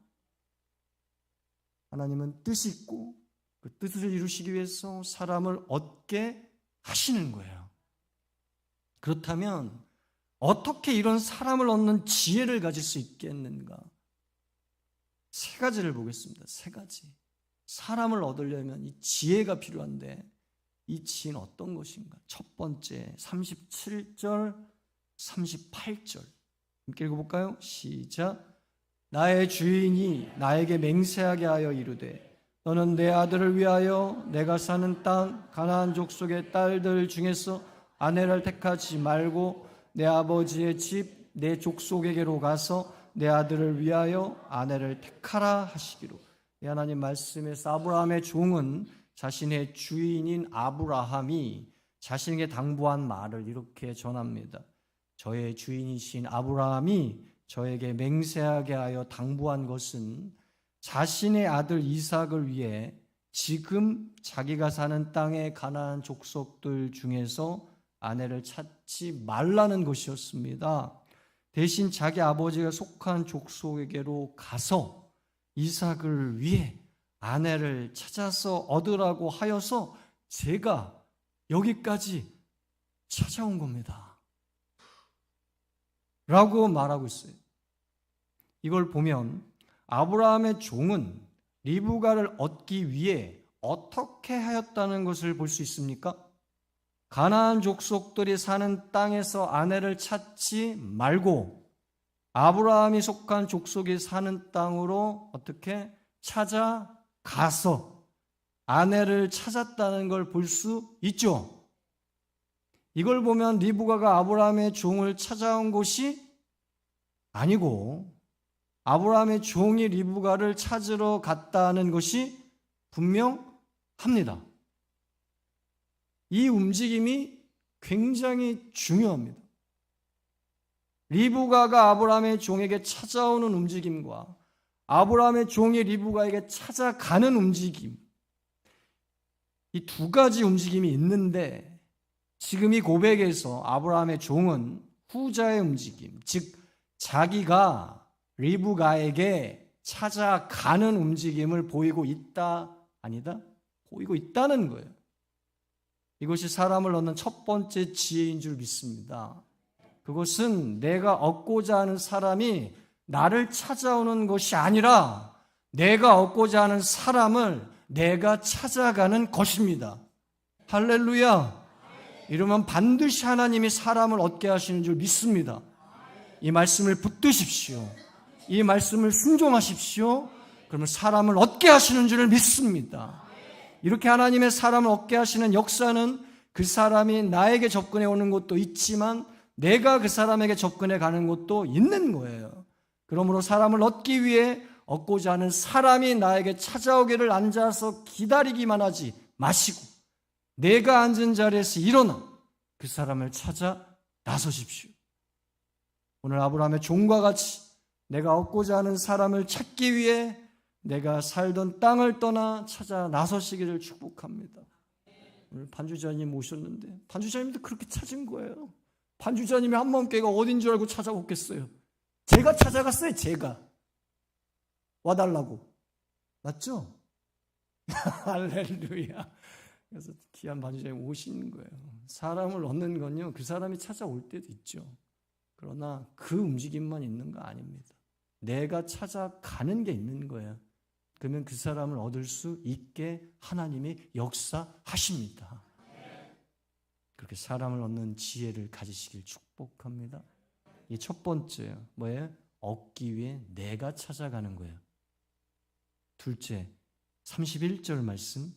하나님은 뜻이 있고 그 뜻을 이루시기 위해서 사람을 얻게 하시는 거예요. 그렇다면 어떻게 이런 사람을 얻는 지혜를 가질 수 있겠는가? 세 가지를 보겠습니다. 세 가지. 사람을 얻으려면 이 지혜가 필요한데 이 지혜는 어떤 것인가? 첫 번째 37절, 38절 함께 읽어볼까요? 시작. 나의 주인이 나에게 맹세하게 하여 이르되 너는 내 아들을 위하여 내가 사는 땅 가나안 족속의 딸들 중에서 아내를 택하지 말고 내 아버지의 집 내 족속에게로 가서 내 아들을 위하여 아내를 택하라 하시기로. 이 하나님 말씀에서 아브라함의 종은 자신의 주인인 아브라함이 자신에게 당부한 말을 이렇게 전합니다. 저의 주인이신 아브라함이 저에게 맹세하게 하여 당부한 것은 자신의 아들 이삭을 위해 지금 자기가 사는 땅의 가나안 족속들 중에서 아내를 찾지 말라는 것이었습니다. 대신 자기 아버지가 속한 족속에게로 가서 이삭을 위해 아내를 찾아서 얻으라고 하여서 제가 여기까지 찾아온 겁니다. 라고 말하고 있어요. 이걸 보면 아브라함의 종은 리브가를 얻기 위해 어떻게 하였다는 것을 볼 수 있습니까? 가나안 족속들이 사는 땅에서 아내를 찾지 말고 아브라함이 속한 족속이 사는 땅으로 어떻게 찾아가서 아내를 찾았다는 걸 볼 수 있죠. 이걸 보면 리브가가 아브라함의 종을 찾아온 것이 아니고 아브라함의 종이 리브가를 찾으러 갔다는 것이 분명합니다. 이 움직임이 굉장히 중요합니다. 리브가가 아브라함의 종에게 찾아오는 움직임과 아브라함의 종이 리브가에게 찾아가는 움직임, 이 두 가지 움직임이 있는데 지금 이 고백에서 아브라함의 종은 후자의 움직임, 즉 자기가 리브가에게 찾아가는 움직임을 보이고 있다, 아니다? 보이고 있다는 거예요. 이것이 사람을 얻는 첫 번째 지혜인 줄 믿습니다. 그것은 내가 얻고자 하는 사람이 나를 찾아오는 것이 아니라 내가 얻고자 하는 사람을 내가 찾아가는 것입니다. 할렐루야. 이러면 반드시 하나님이 사람을 얻게 하시는 줄 믿습니다. 이 말씀을 붙드십시오. 이 말씀을 순종하십시오. 그러면 사람을 얻게 하시는 줄을 믿습니다. 이렇게 하나님의 사람을 얻게 하시는 역사는 그 사람이 나에게 접근해 오는 것도 있지만 내가 그 사람에게 접근해 가는 것도 있는 거예요. 그러므로 사람을 얻기 위해 얻고자 하는 사람이 나에게 찾아오기를 앉아서 기다리기만 하지 마시고 내가 앉은 자리에서 일어나 그 사람을 찾아 나서십시오. 오늘 아브라함의 종과 같이 내가 얻고자 하는 사람을 찾기 위해 내가 살던 땅을 떠나 찾아 나서시기를 축복합니다. 오늘 반주자님 오셨는데 반주자님도 그렇게 찾은 거예요. 반주자님이 한마음교회가 어딘 줄 알고 찾아오겠어요. 제가 찾아갔어요. 제가. 와달라고. 맞죠? 할렐루야. 그래서 귀한 반주자님 오신 거예요. 사람을 얻는 건요, 그 사람이 찾아올 때도 있죠. 그러나 그 움직임만 있는 거 아닙니다. 내가 찾아가는 게 있는 거예요. 그러면 그 사람을 얻을 수 있게 하나님이 역사하십니다. 그렇게 사람을 얻는 지혜를 가지시길 축복합니다. 이 첫 번째요. 뭐예요? 얻기 위해 내가 찾아가는 거예요. 둘째, 31절 말씀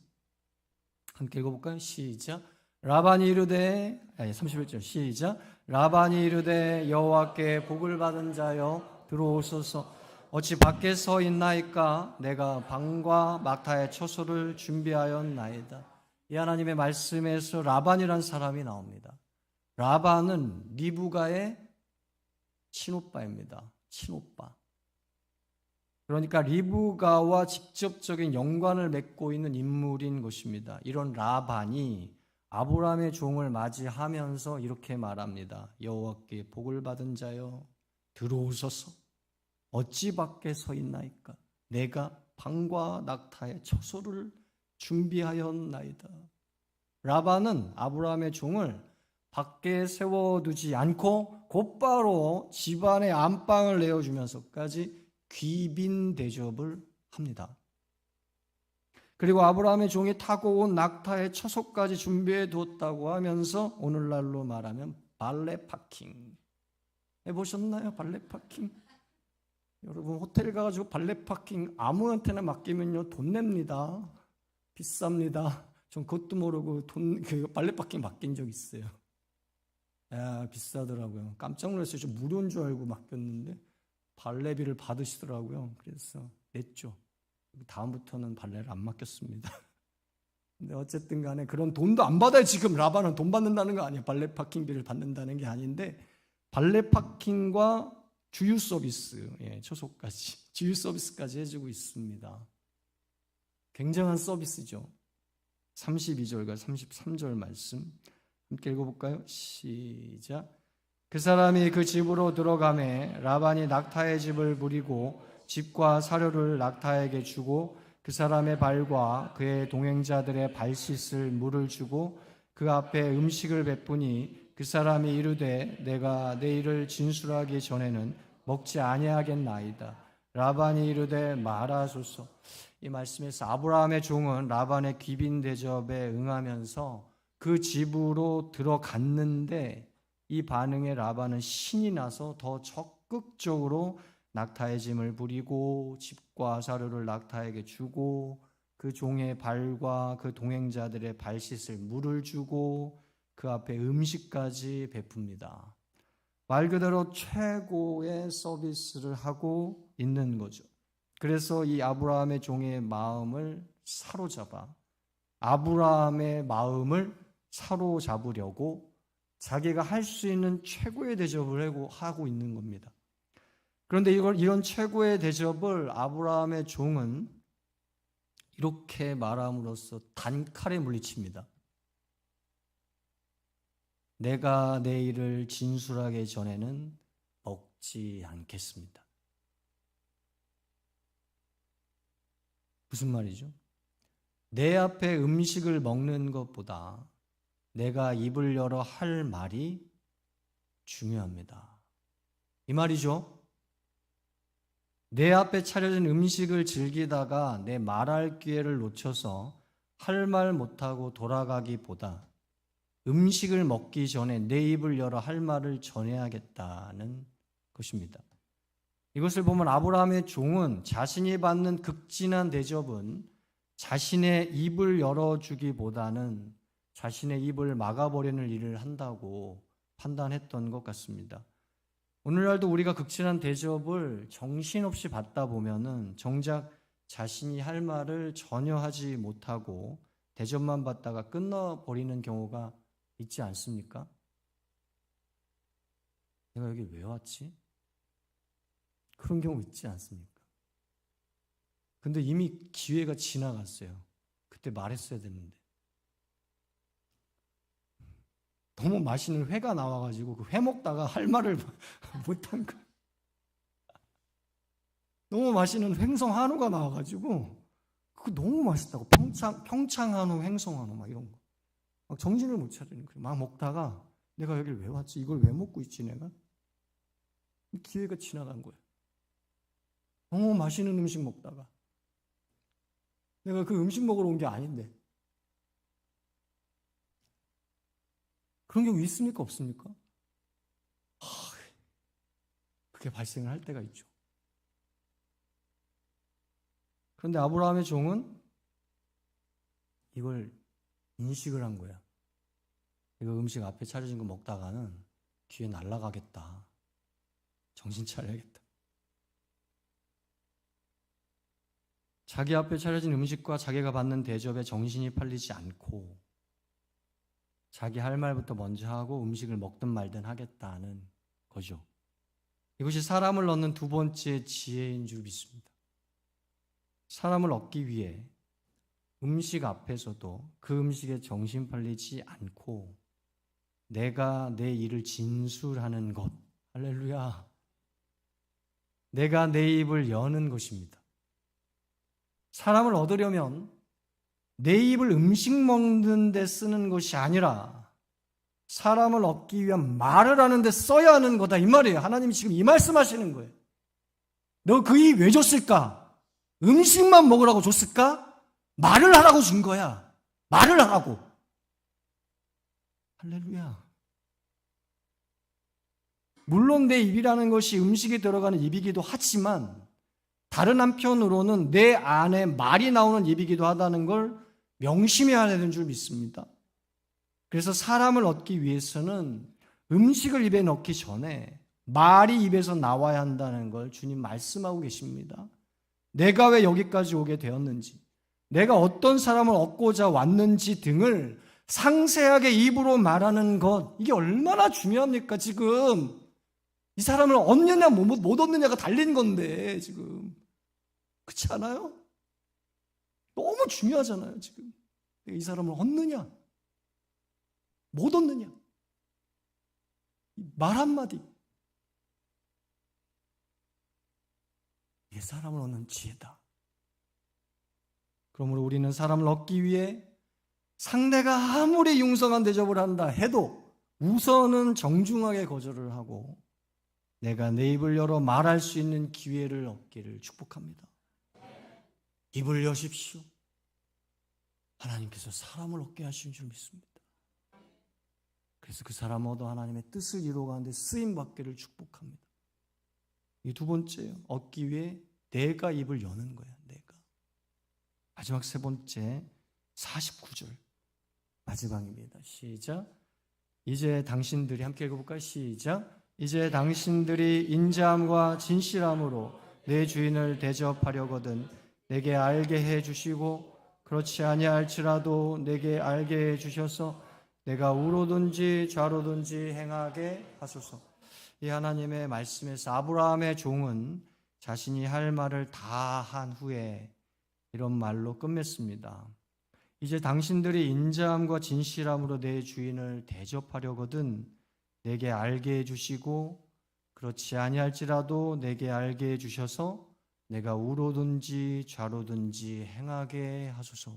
함께 읽어볼까요? 시작. 라반이 이르되 31절 시작. 라반이 이르되 여호와께 복을 받은 자여 들어오소서. 어찌 밖에 서 있나이까? 내가 방과 막타의 처소를 준비하였나이다. 이 하나님의 말씀에서 라반이라는 사람이 나옵니다. 라반은 리브가의 친오빠입니다. 친오빠. 그러니까 리브가와 직접적인 연관을 맺고 있는 인물인 것입니다. 이런 라반이 아브라함의 종을 맞이하면서 이렇게 말합니다. 여호와께 복을 받은 자여 들어오소서. 어찌 밖에 서 있나이까? 내가 방과 낙타의 처소를 준비하였나이다. 라반은 아브라함의 종을 밖에 세워두지 않고 곧바로 집안의 안방을 내어주면서까지 귀빈 대접을 합니다. 그리고 아브라함의 종이 타고 온 낙타의 처소까지 준비해 두었다고 하면서 오늘날로 말하면 발레 파킹. 해보셨나요? 발레 파킹? 여러분 호텔 가가지고 발레 파킹 아무한테나 맡기면요 돈 냅니다. 비쌉니다. 전 그것도 모르고 그 발레 파킹 맡긴 적 있어요. 야, 비싸더라고요. 깜짝 놀랐어요. 저 무료인 줄 알고 맡겼는데 발레비를 받으시더라고요. 그래서 냈죠. 다음부터는 발레를 안 맡겼습니다. 근데 어쨌든 간에 그런 돈도 안 받아요. 지금 라반은 돈 받는다는 거 아니에요. 발레 파킹비를 받는다는 게 아닌데 발레 파킹과 주유 서비스, 초소까지 주유 서비스까지 해주고 있습니다. 굉장한 서비스죠. 32절과 33절 말씀 함께 읽어볼까요? 시작. 그 사람이 그 집으로 들어가매 라반이 낙타의 집을 무리고 집과 사료를 낙타에게 주고 그 사람의 발과 그의 동행자들의 발 씻을 물을 주고 그 앞에 음식을 베푸니 그 사람이 이르되 내가 내일을 진술하기 전에는 먹지 아니하겠나이다. 라반이 이르되 말하소서. 이 말씀에서 아브라함의 종은 라반의 귀빈 대접에 응하면서 그 집으로 들어갔는데 이 반응에 라반은 신이 나서 더 적극적으로 낙타의 짐을 부리고 집과 사료를 낙타에게 주고 그 종의 발과 그 동행자들의 발 씻을 물을 주고 그 앞에 음식까지 베풉니다. 말 그대로 최고의 서비스를 하고 있는 거죠. 그래서 이 아브라함의 종의 마음을 사로잡아 아브라함의 마음을 사로잡으려고 자기가 할 수 있는 최고의 대접을 하고 있는 겁니다. 그런데 이런 최고의 대접을 아브라함의 종은 이렇게 말함으로써 단칼에 물리칩니다. 내가 내일을 진술하기 전에는 먹지 않겠습니다. 무슨 말이죠? 내 앞에 음식을 먹는 것보다 내가 입을 열어 할 말이 중요합니다. 이 말이죠. 내 앞에 차려진 음식을 즐기다가 내 말할 기회를 놓쳐서 할 말 못하고 돌아가기보다 음식을 먹기 전에 내 입을 열어 할 말을 전해야겠다는 것입니다. 이것을 보면 아브라함의 종은 자신이 받는 극진한 대접은 자신의 입을 열어주기보다는 자신의 입을 막아버리는 일을 한다고 판단했던 것 같습니다. 오늘날도 우리가 극진한 대접을 정신없이 받다 보면은 정작 자신이 할 말을 전혀 하지 못하고 대접만 받다가 끝나버리는 경우가 있지 않습니까? 내가 여기 왜 왔지? 그런 경우 있지 않습니까? 근데 이미 기회가 지나갔어요. 그때 말했어야 됐는데. 너무 맛있는 회가 나와가지고 그 회 먹다가 할 말을 못한 거예요. 너무 맛있는 횡성 한우가 나와가지고 그거 너무 맛있다고 평창 한우, 횡성 한우 막 이런 거. 막 정신을 못 차리는 거예요. 막 먹다가 내가 여기를 왜 왔지? 이걸 왜 먹고 있지 내가? 기회가 지나간 거예요. 너무 맛있는 음식 먹다가 내가 그 음식 먹으러 온 게 아닌데. 그런 경우 있습니까? 없습니까? 그게 발생을 할 때가 있죠. 그런데 아브라함의 종은 이걸 인식을 한 거야. 이거 음식 앞에 차려진 거 먹다가는 뒤에 날아가겠다. 정신 차려야겠다. 자기 앞에 차려진 음식과 자기가 받는 대접에 정신이 팔리지 않고 자기 할 말부터 먼저 하고 음식을 먹든 말든 하겠다는 거죠. 이것이 사람을 얻는 두 번째 지혜인 줄 믿습니다. 사람을 얻기 위해 음식 앞에서도 그 음식에 정신 팔리지 않고 내가 내 일을 진술하는 것. 할렐루야. 내가 내 입을 여는 것입니다. 사람을 얻으려면 내 입을 음식 먹는 데 쓰는 것이 아니라 사람을 얻기 위한 말을 하는 데 써야 하는 거다 이 말이에요. 하나님이 지금 이 말씀하시는 거예요. 너 그 입 왜 줬을까? 음식만 먹으라고 줬을까? 말을 하라고 준 거야. 말을 하라고. 할렐루야. 물론 내 입이라는 것이 음식이 들어가는 입이기도 하지만 다른 한편으로는 내 안에 말이 나오는 입이기도 하다는 걸 명심해야 되는 줄 믿습니다. 그래서 사람을 얻기 위해서는 음식을 입에 넣기 전에 말이 입에서 나와야 한다는 걸 주님 말씀하고 계십니다. 내가 왜 여기까지 오게 되었는지, 내가 어떤 사람을 얻고자 왔는지 등을 상세하게 입으로 말하는 것, 이게 얼마나 중요합니까 지금. 이 사람을 얻느냐 못 얻느냐가 달린 건데 지금. 그렇지 않아요? 너무 중요하잖아요 지금. 이 사람을 얻느냐 못 얻느냐, 말 한마디, 이게 사람을 얻는 지혜다. 그러므로 우리는 사람을 얻기 위해 상대가 아무리 융성한 대접을 한다 해도 우선은 정중하게 거절을 하고 내가 내 입을 열어 말할 수 있는 기회를 얻기를 축복합니다. 입을 여십시오. 하나님께서 사람을 얻게 하신 줄 믿습니다. 그래서 그 사람으로도 하나님의 뜻을 이루어가는데 쓰임받기를 축복합니다. 이 두 번째요. 얻기 위해 내가 입을 여는 거야. 내가. 마지막 세 번째 49절 마지막입니다. 시작. 이제 당신들이 함께 읽어볼까요? 시작. 이제 당신들이 인자함과 진실함으로 내 주인을 대접하려거든 내게 알게 해주시고 그렇지 아니할지라도 내게 알게 해주셔서 내가 우로든지 좌로든지 행하게 하소서. 이 하나님의 말씀에서 아브라함의 종은 자신이 할 말을 다 한 후에 이런 말로 끝맺습니다. 이제 당신들이 인자함과 진실함으로 내 주인을 대접하려거든 내게 알게 해주시고 그렇지 아니할지라도 내게 알게 해주셔서 내가 우로든지 좌로든지 행하게 하소서.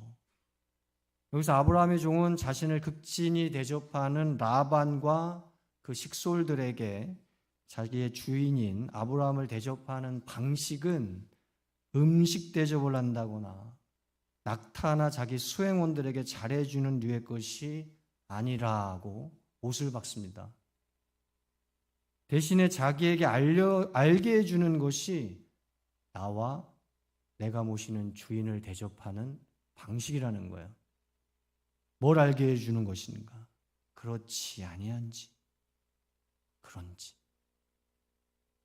여기서 아브라함의 종은 자신을 극진히 대접하는 라반과 그 식솔들에게 자기의 주인인 아브라함을 대접하는 방식은 음식 대접을 한다거나 낙타나 자기 수행원들에게 잘해주는 류의 것이 아니라고 못을 박습니다. 대신에 자기에게 알게 해주는 것이 나와 내가 모시는 주인을 대접하는 방식이라는 거예요. 뭘 알게 해주는 것인가? 그렇지 아니한지, 그런지.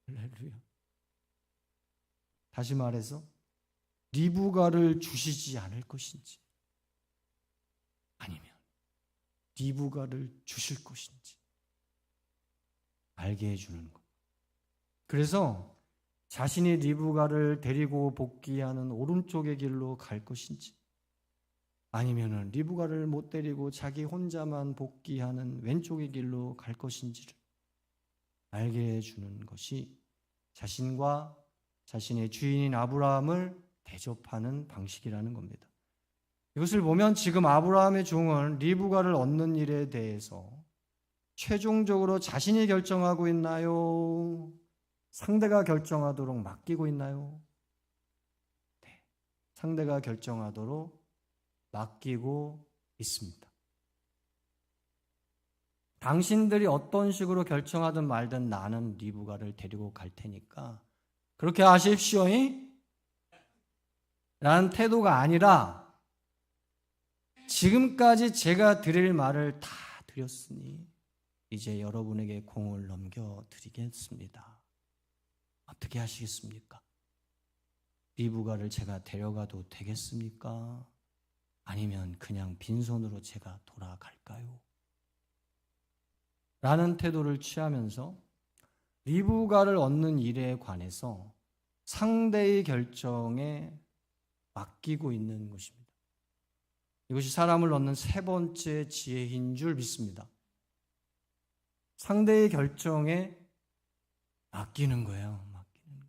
할렐루야. 다시 말해서 리브가를 주시지 않을 것인지 아니면 리브가를 주실 것인지 알게 해주는 것. 그래서 자신이 리브가를 데리고 복귀하는 오른쪽의 길로 갈 것인지 아니면은 리브가를 못 데리고 자기 혼자만 복귀하는 왼쪽의 길로 갈 것인지를 알게 해주는 것이 자신과 자신의 주인인 아브라함을 대접하는 방식이라는 겁니다. 이것을 보면 지금 아브라함의 종은 리브가를 얻는 일에 대해서 최종적으로 자신이 결정하고 있나요? 상대가 결정하도록 맡기고 있나요? 네, 상대가 결정하도록 맡기고 있습니다. 당신들이 어떤 식으로 결정하든 말든 나는 리브가를 데리고 갈 테니까 그렇게 하십시오. 라는 태도가 아니라 지금까지 제가 드릴 말을 다 드렸으니 이제 여러분에게 공을 넘겨드리겠습니다. 어떻게 하시겠습니까? 리브가를 제가 데려가도 되겠습니까? 아니면 그냥 빈손으로 제가 돌아갈까요? 라는 태도를 취하면서 리브가를 얻는 일에 관해서 상대의 결정에 맡기고 있는 것입니다. 이것이 사람을 얻는 세 번째 지혜인 줄 믿습니다. 상대의 결정에 맡기는 거예요. 맡기는 거.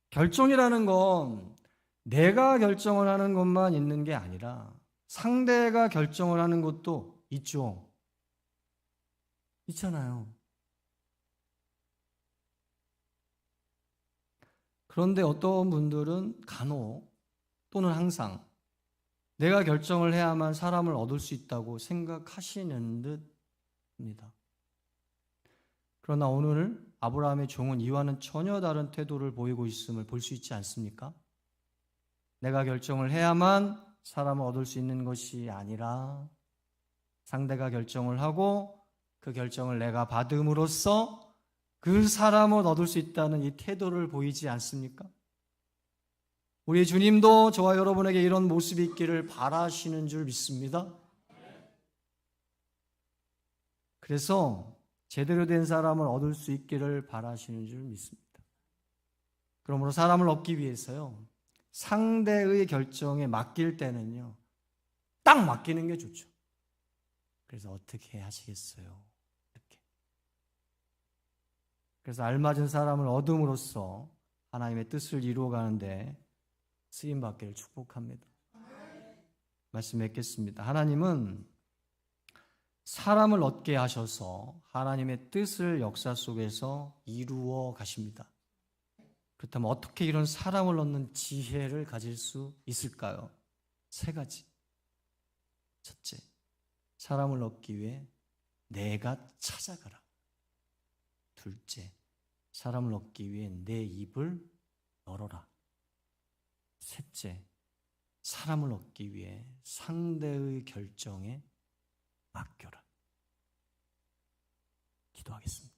결정이라는 건 내가 결정을 하는 것만 있는 게 아니라 상대가 결정을 하는 것도 있죠. 있잖아요. 그런데 어떤 분들은 간혹 또는 항상 내가 결정을 해야만 사람을 얻을 수 있다고 생각하시는 듯합니다. 그러나 오늘 아브라함의 종은 이와는 전혀 다른 태도를 보이고 있음을 볼 수 있지 않습니까? 내가 결정을 해야만 사람을 얻을 수 있는 것이 아니라 상대가 결정을 하고 그 결정을 내가 받음으로써 그 사람을 얻을 수 있다는 이 태도를 보이지 않습니까? 우리 주님도 저와 여러분에게 이런 모습이 있기를 바라시는 줄 믿습니다. 그래서 제대로 된 사람을 얻을 수 있기를 바라시는 줄 믿습니다. 그러므로 사람을 얻기 위해서요, 상대의 결정에 맡길 때는요, 딱 맡기는 게 좋죠. 그래서 어떻게 하시겠어요? 이렇게. 그래서 알맞은 사람을 얻음으로써 하나님의 뜻을 이루어가는데 쓰임받기를 축복합니다. 말씀 맺겠습니다. 하나님은 사람을 얻게 하셔서 하나님의 뜻을 역사 속에서 이루어 가십니다. 그렇다면 어떻게 이런 사람을 얻는 지혜를 가질 수 있을까요? 세 가지. 첫째, 사람을 얻기 위해 내가 찾아가라. 둘째, 사람을 얻기 위해 내 입을 열어라. 셋째, 사람을 얻기 위해 상대의 결정에 맡겨라. 기도하겠습니다.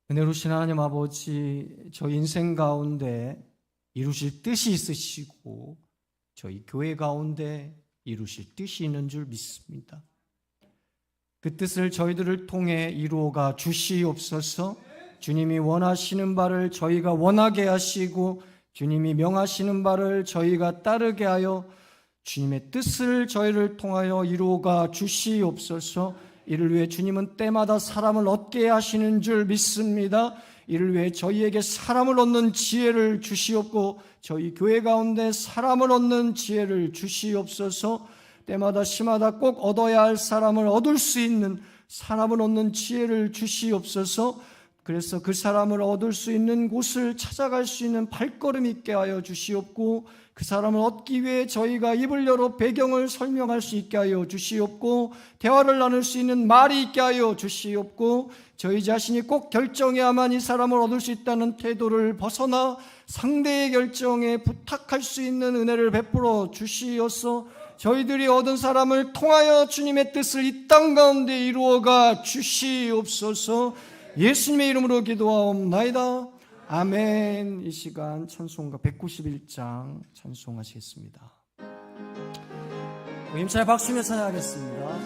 은혜로우신 하나님 아버지, 저희 인생 가운데 이루실 뜻이 있으시고 저희 교회 가운데 이루실 뜻이 있는 줄 믿습니다. 그 뜻을 저희들을 통해 이루어가 주시옵소서. 주님이 원하시는 바를 저희가 원하게 하시고 주님이 명하시는 바를 저희가 따르게 하여 주님의 뜻을 저희를 통하여 이루어가 주시옵소서. 이를 위해 주님은 때마다 사람을 얻게 하시는 줄 믿습니다. 이를 위해 저희에게 사람을 얻는 지혜를 주시옵고 저희 교회 가운데 사람을 얻는 지혜를 주시옵소서. 때마다 시마다 꼭 얻어야 할 사람을 얻을 수 있는 사람을 얻는 지혜를 주시옵소서. 그래서 그 사람을 얻을 수 있는 곳을 찾아갈 수 있는 발걸음 있게 하여 주시옵고 그 사람을 얻기 위해 저희가 입을 열어 배경을 설명할 수 있게 하여 주시옵고 대화를 나눌 수 있는 말이 있게 하여 주시옵고 저희 자신이 꼭 결정해야만 이 사람을 얻을 수 있다는 태도를 벗어나 상대의 결정에 부탁할 수 있는 은혜를 베풀어 주시어서 저희들이 얻은 사람을 통하여 주님의 뜻을 이 땅 가운데 이루어가 주시옵소서. 예수님의 이름으로 기도하옵나이다. 아멘. 이 시간 찬송가 191장 찬송하시겠습니다. 힘차게 박수며 찬양하겠습니다.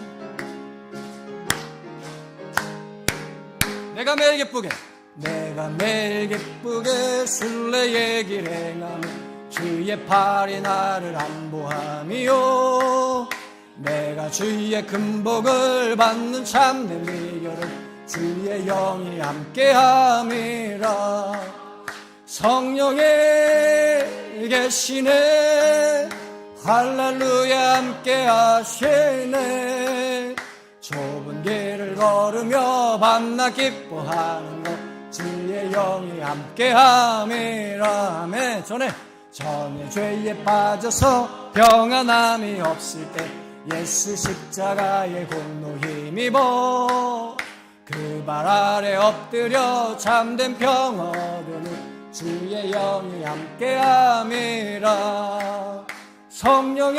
내가 매일 기쁘게 순례의 길 행하며 주의 팔이 나를 안보함이요 내가 주의 금복을 받는 참된 비결은 주의 영이 함께함이라. 성령이 계시네, 할렐루야 함께하시네. 좁은 길을 걸으며 밤낮 기뻐하는 것 주의 영이 함께함이라. 아멘. 전에 죄에 빠져서 평안함이 없을 때 예수 십자가의 공로 힘입어 그 발 아래 엎드려 참된 평화 얻으니 주의 영이 함께함이라. 성령이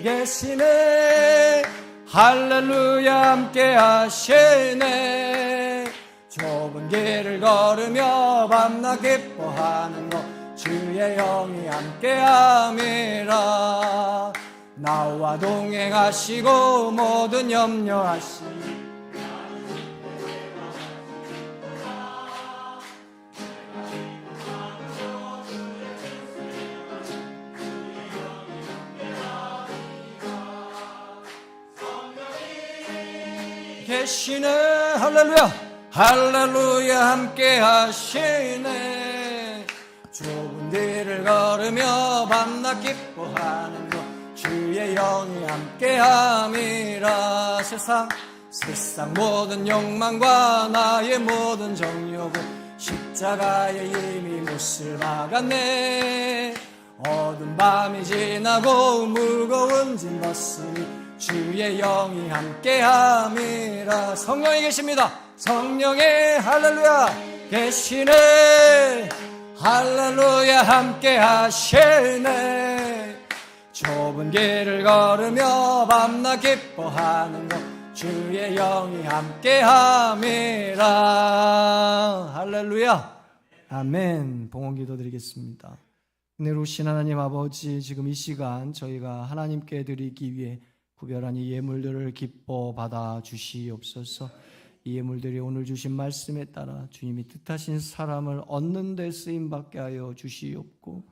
계시네, 할렐루야 함께하시네. 좁은 길을 걸으며 밤낮 기뻐하는 것 주의 영이 함께함이라. 나와 동행하시고 모든 염려하시니 계시네, 할렐루야 할렐루야 함께 하시네. 좁은 길을 걸으며 밤낮 기뻐하는 것 주의 영이 함께 함이라. 세상 모든 욕망과 나의 모든 정욕은 십자가에 이미 못을 박았네. 어두운 밤이 지나고 무거운 짐 벗으니 주의 영이 함께함이라. 성령이 계십니다. 성령이 할렐루야 계시네, 할렐루야 함께하시네. 좁은 길을 걸으며 밤낮 기뻐하는 것 주의 영이 함께함이라. 할렐루야. 아멘. 봉헌 기도 드리겠습니다. 은혜로우신 하나님 아버지, 지금 이 시간 저희가 하나님께 드리기 위해 구별한 이 예물들을 기뻐 받아 주시옵소서. 이 예물들이 오늘 주신 말씀에 따라 주님이 뜻하신 사람을 얻는 데 쓰임받게 하여 주시옵고,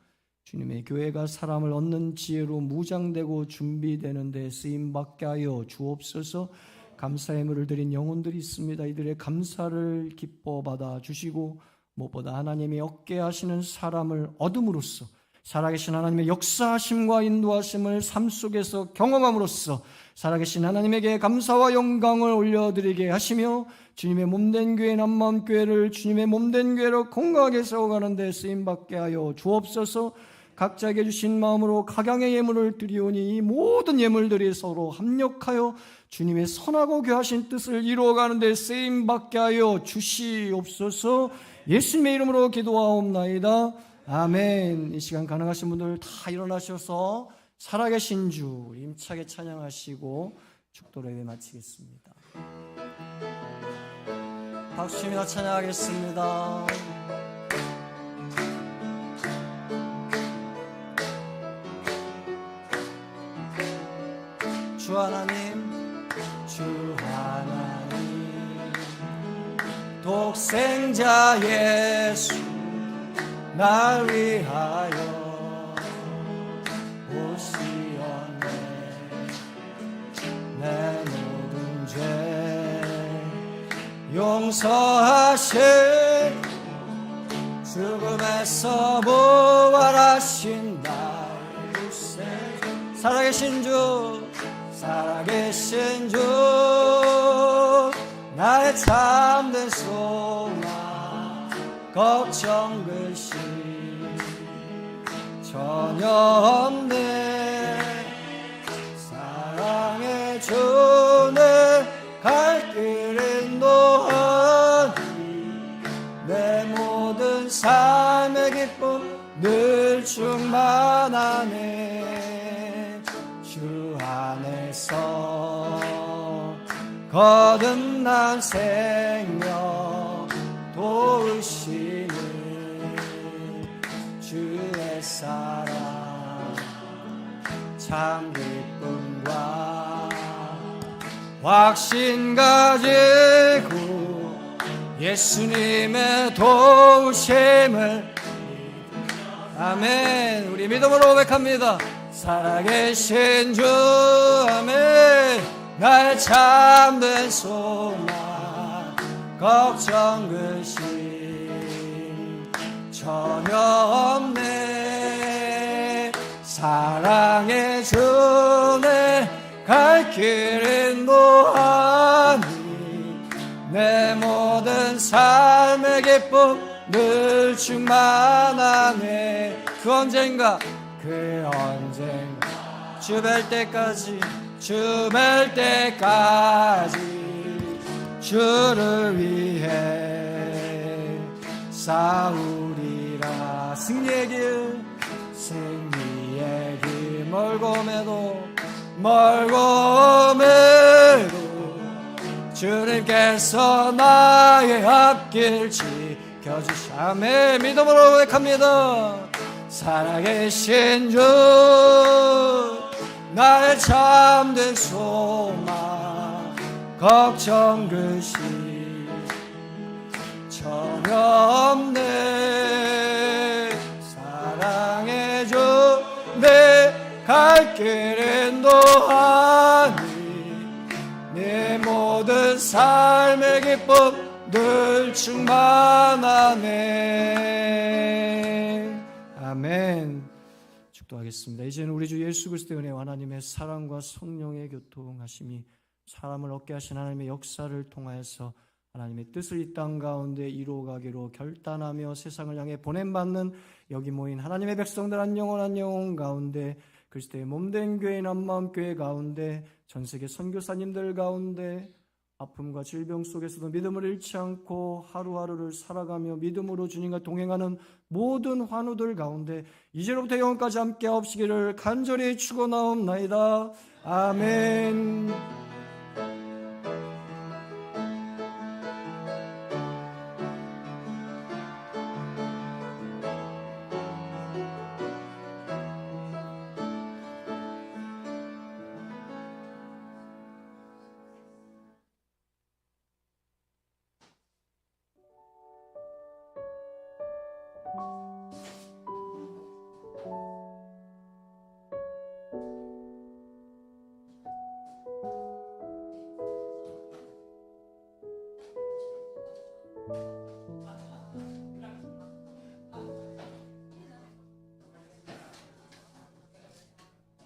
주님의 교회가 사람을 얻는 지혜로 무장되고 준비되는 데 쓰임받게 하여 주옵소서. 감사 예물을 드린 영혼들이 있습니다. 이들의 감사를 기뻐 받아 주시고, 무엇보다 하나님이 얻게 하시는 사람을 얻음으로써 살아계신 하나님의 역사하심과 인도하심을 삶 속에서 경험함으로써 살아계신 하나님에게 감사와 영광을 올려드리게 하시며, 주님의 몸된 교회 남마음교회를 주님의 몸된 교회로 건강하게 세워가는 데 쓰임받게 하여 주옵소서. 각자에게 주신 마음으로 각양의 예물을 드리오니 이 모든 예물들이 서로 합력하여 주님의 선하고 귀하신 뜻을 이루어가는 데 쓰임받게 하여 주시옵소서. 예수님의 이름으로 기도하옵나이다. 아멘. 이 시간 가능하신 분들 다 일어나셔서 살아계신 주 힘차게 찬양하시고 축도로 예배 마치겠습니다. 박수치며 찬양하겠습니다. 주 하나님, 주 하나님, 독생자 예수 날 위하여 오시었네. 내 모든 죄 용서하신 죽음에서 부활하신 나의 구세주, 살아계신 주, 살아계신 주, 나의 참된 소망 걱정 글씨 전혀 없네. 사랑해 주네 갈 길 인도하니 내 모든 삶의 기쁨 늘 충만하네. 주 안에서 거듭난 생명 도우시는 주의 사랑 참 기쁨과 확신 가지고 예수님의 도우심을 아멘. 우리 믿음으로 고백합니다. 살아계신 주 아멘. 나의 참된 소망 걱정 근심 전혀 없네. 사랑의 주 내 갈 길 인도하니 내 모든 삶의 기쁨 늘 충만하네. 그 언젠가 주 뵐 때까지 주를 위해 싸우리라. 승리의 길 멀고 매도 주님께서 나의 앞길 지켜주시. 아멘. 믿음으로 고백합니다. 살아계신 주 나의 참된 소망 걱정 근심 전혀 없네. 사랑의 주 내 갈 길 인도하니 내 모든 삶의 기쁨 늘 충만하네. 아멘. 축도하겠습니다. 이제는 우리 주 예수 그리스도의 은혜와 하나님의 사랑과 성령의 교통하심이 사람을 얻게 하신 하나님의 역사를 통하여서 하나님의 뜻을 이 땅 가운데 이루어가기로 결단하며 세상을 향해 보냄받는 여기 모인 하나님의 백성들 한 영혼 가운데 그리스도의 몸된 교회인 한마음교회 가운데 전세계 선교사님들 가운데 아픔과 질병 속에서도 믿음을 잃지 않고 하루하루를 살아가며 믿음으로 주님과 동행하는 모든 환우들 가운데 이제로부터 영원까지 함께 하옵시기를 간절히 축원하옵나이다. 아멘.